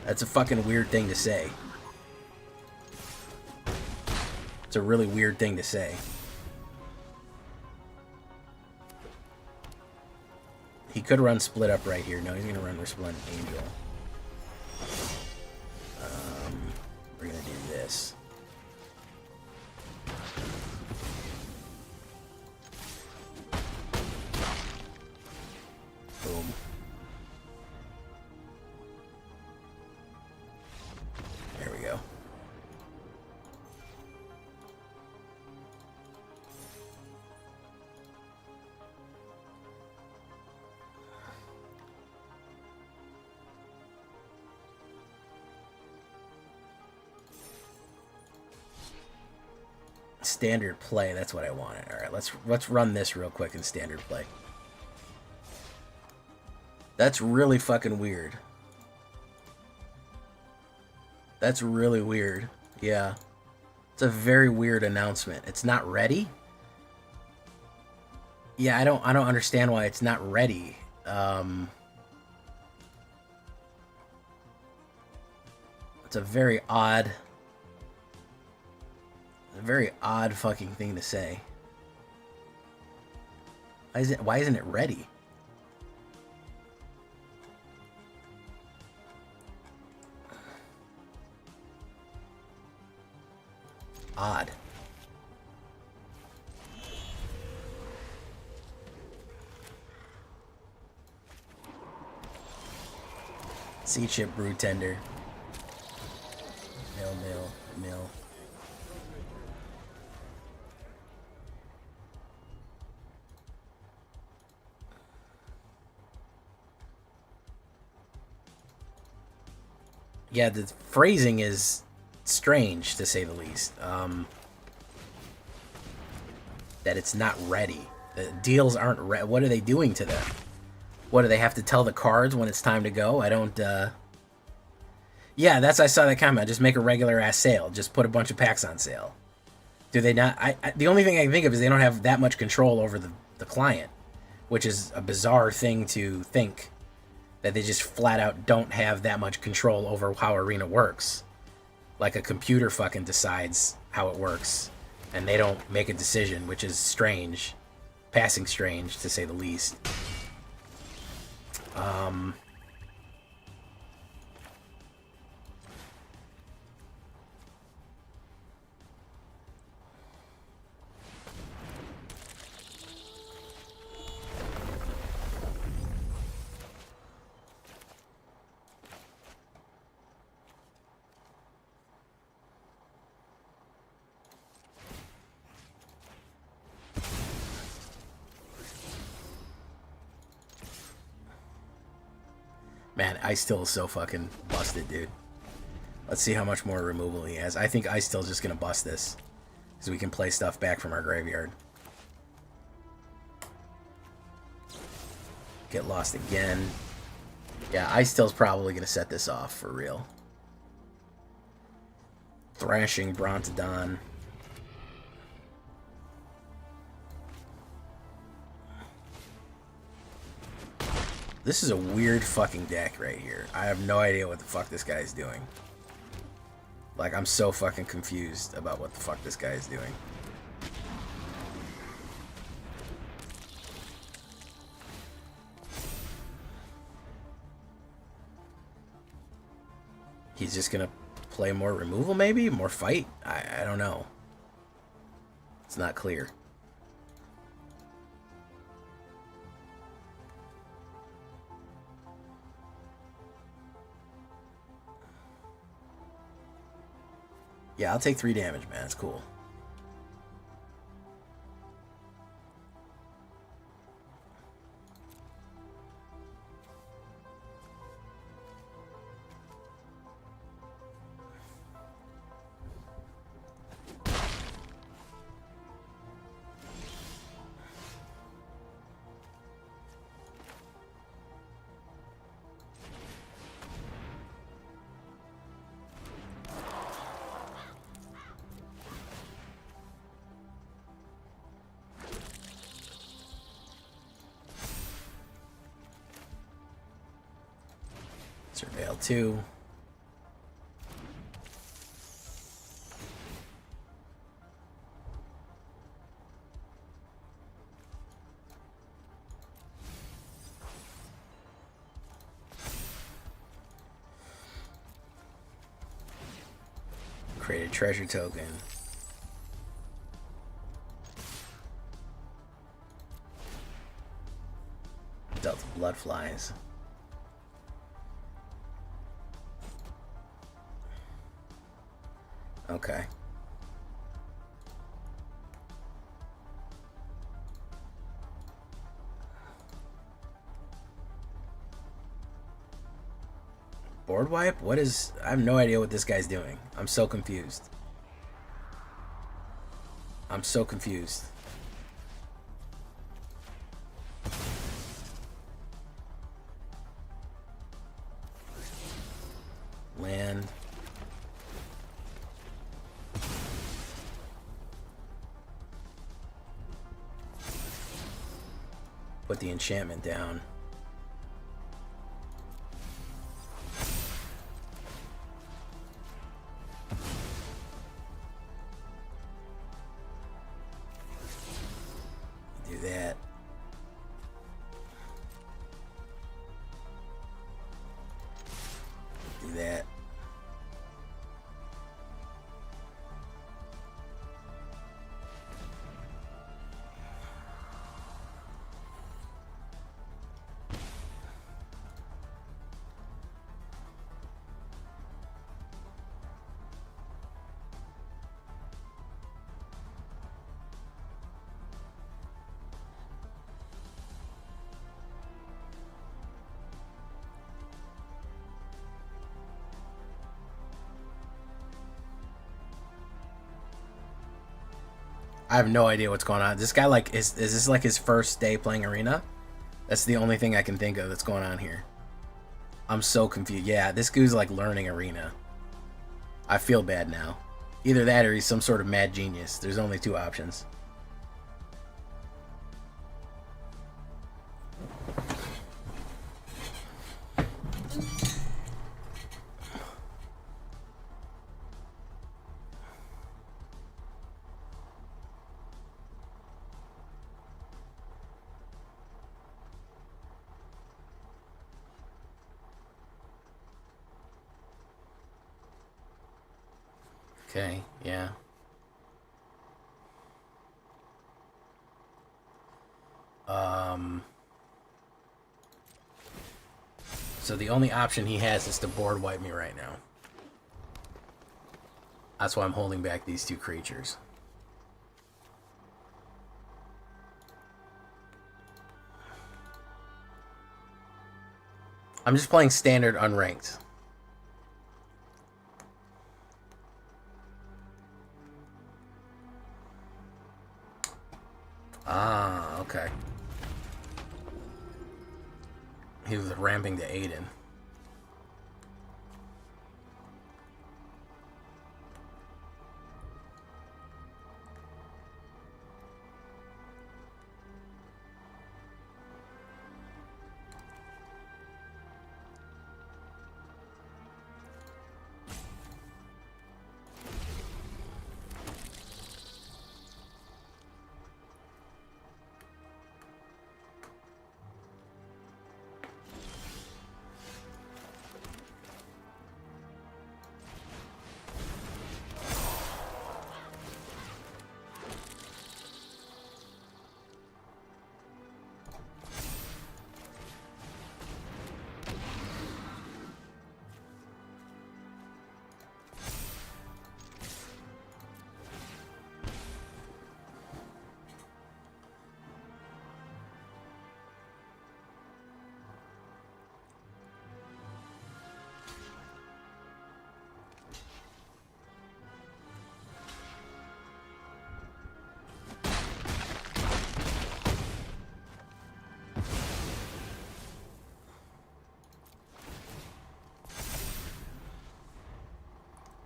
That's a fucking weird thing to say. a really weird thing to say. He could run split up right here. No, he's gonna run Resplendent Angel. We're gonna do this. Boom. There we go. Standard play, that's what I wanted. All right, let's run this real quick in standard play. That's really fucking weird. That's really weird. Yeah. It's a very weird announcement. It's not ready? Yeah, I don't understand why it's not ready. It's a very odd fucking thing to say. Why isn't it ready? Odd. Sea chip brew tender. Mill. Yeah, the phrasing is strange, to say the least. That it's not ready. The deals aren't ready. What are they doing to them? What, do they have to tell the cards when it's time to go? I don't, Yeah, I saw that comment. Just make a regular ass sale. Just put a bunch of packs on sale. Do they not? The only thing I can think of is they don't have that much control over the client, which is a bizarre thing to think, that they just flat out don't have that much control over how Arena works. Like a computer fucking decides how it works, and they don't make a decision, which is strange. Passing strange, to say the least. Man, Ice Still is so fucking busted, dude. Let's see how much more removal he has. I think Ice Still's just gonna bust this, because we can play stuff back from our graveyard. Get lost again. Yeah, Ice Still's probably gonna set this off for real. Thrashing Brontodon. This is a weird fucking deck right here. I have no idea what the fuck this guy's doing. Like, I'm so fucking confused about what the fuck this guy is doing. He's just gonna play more removal, maybe? More fight? I don't know. It's not clear. Yeah, I'll take 3 damage, man. It's cool. Surveil 2. Create a treasure token. Dealt blood flies. Okay. Board wipe? What is... I have no idea what this guy's doing. I'm so confused. I'm so confused. Land. Put the enchantment down. Do that. Do that. I have no idea what's going on. This guy, like, is this like his first day playing Arena? That's the only thing I can think of that's going on here. I'm so confused. Yeah, this dude's like learning Arena. I feel bad now. Either that or he's some sort of mad genius. There's only two options. Okay, yeah. So the only option he has is to board wipe me right now. That's why I'm holding back these two creatures. I'm just playing standard unranked. Ah, okay. He was ramping to Aiden.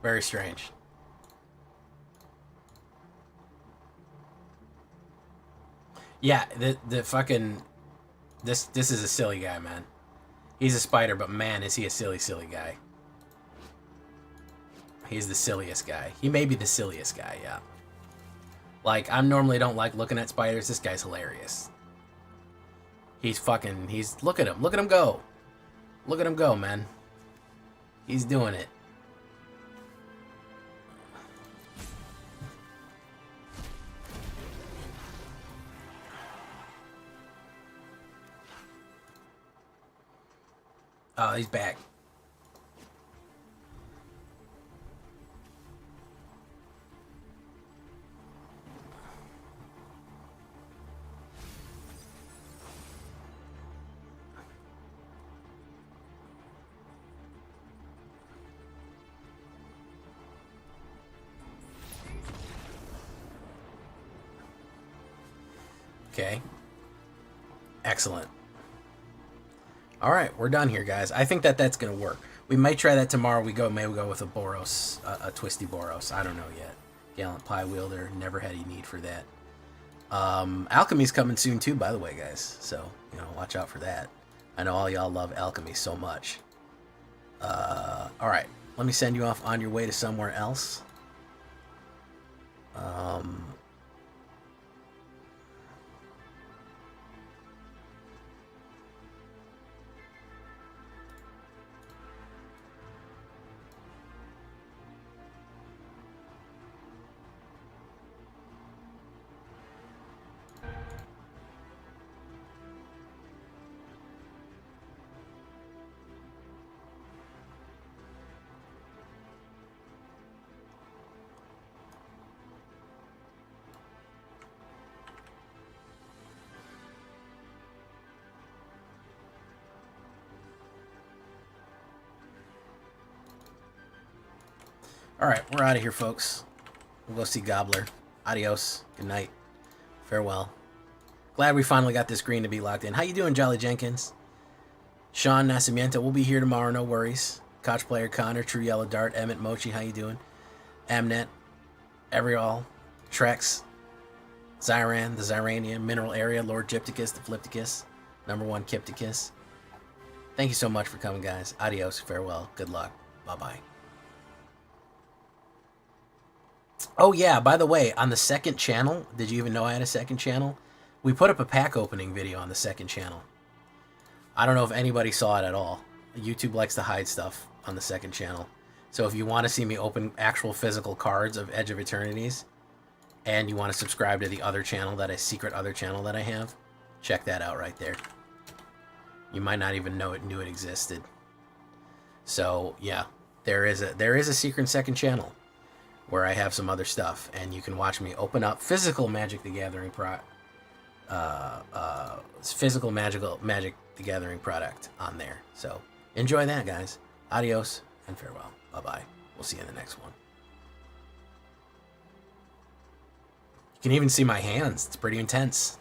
Very strange. Yeah, the fucking this is a silly guy, man. He's a spider, but man, is he a silly guy. He's the silliest guy. He may be the silliest guy, yeah. Like, I normally don't like looking at spiders. This guy's hilarious. He's look at him. Look at him go. Look at him go, man. He's doing it. Oh, he's back. Okay. Excellent. All right, we're done here, guys. I think that's going to work. We might try that tomorrow. Maybe we go with a Boros, a twisty Boros. I don't know yet. Gallant Pie Wielder. Never had any need for that. Alchemy's coming soon too, by the way, guys. So, watch out for that. I know all y'all love alchemy so much. All right, let me send you off on your way to somewhere else. All right, we're out of here, folks. We'll go see Gobbler. Adios. Good night. Farewell. Glad we finally got this green to be locked in. How you doing, Jolly Jenkins? Sean Nascimento will be here tomorrow, no worries. Koch player Connor, True Yellow Dart, Emmett Mochi, how you doing? Amnet, Everall, Trex, Zyran, the Zyranian, Mineral Area, Lord Gypticus, the Flipticus, #1 Kipticus. Thank you so much for coming, guys. Adios, farewell, good luck, bye-bye. Oh yeah, by the way, on the second channel, did you even know I had a second channel? We put up a pack opening video on the second channel. I don't know if anybody saw it at all. YouTube likes to hide stuff on the second channel. So if you want to see me open actual physical cards of Edge of Eternities, and you want to subscribe to the other channel, secret other channel that I have, check that out right there. You might not even knew it existed. So yeah, there is a secret second channel where I have some other stuff, and you can watch me open up physical Magic the Gathering Magic the Gathering product on there. So enjoy that, guys. Adios and farewell. Bye-bye. We'll see you in the next one. You can even see my hands. It's pretty intense.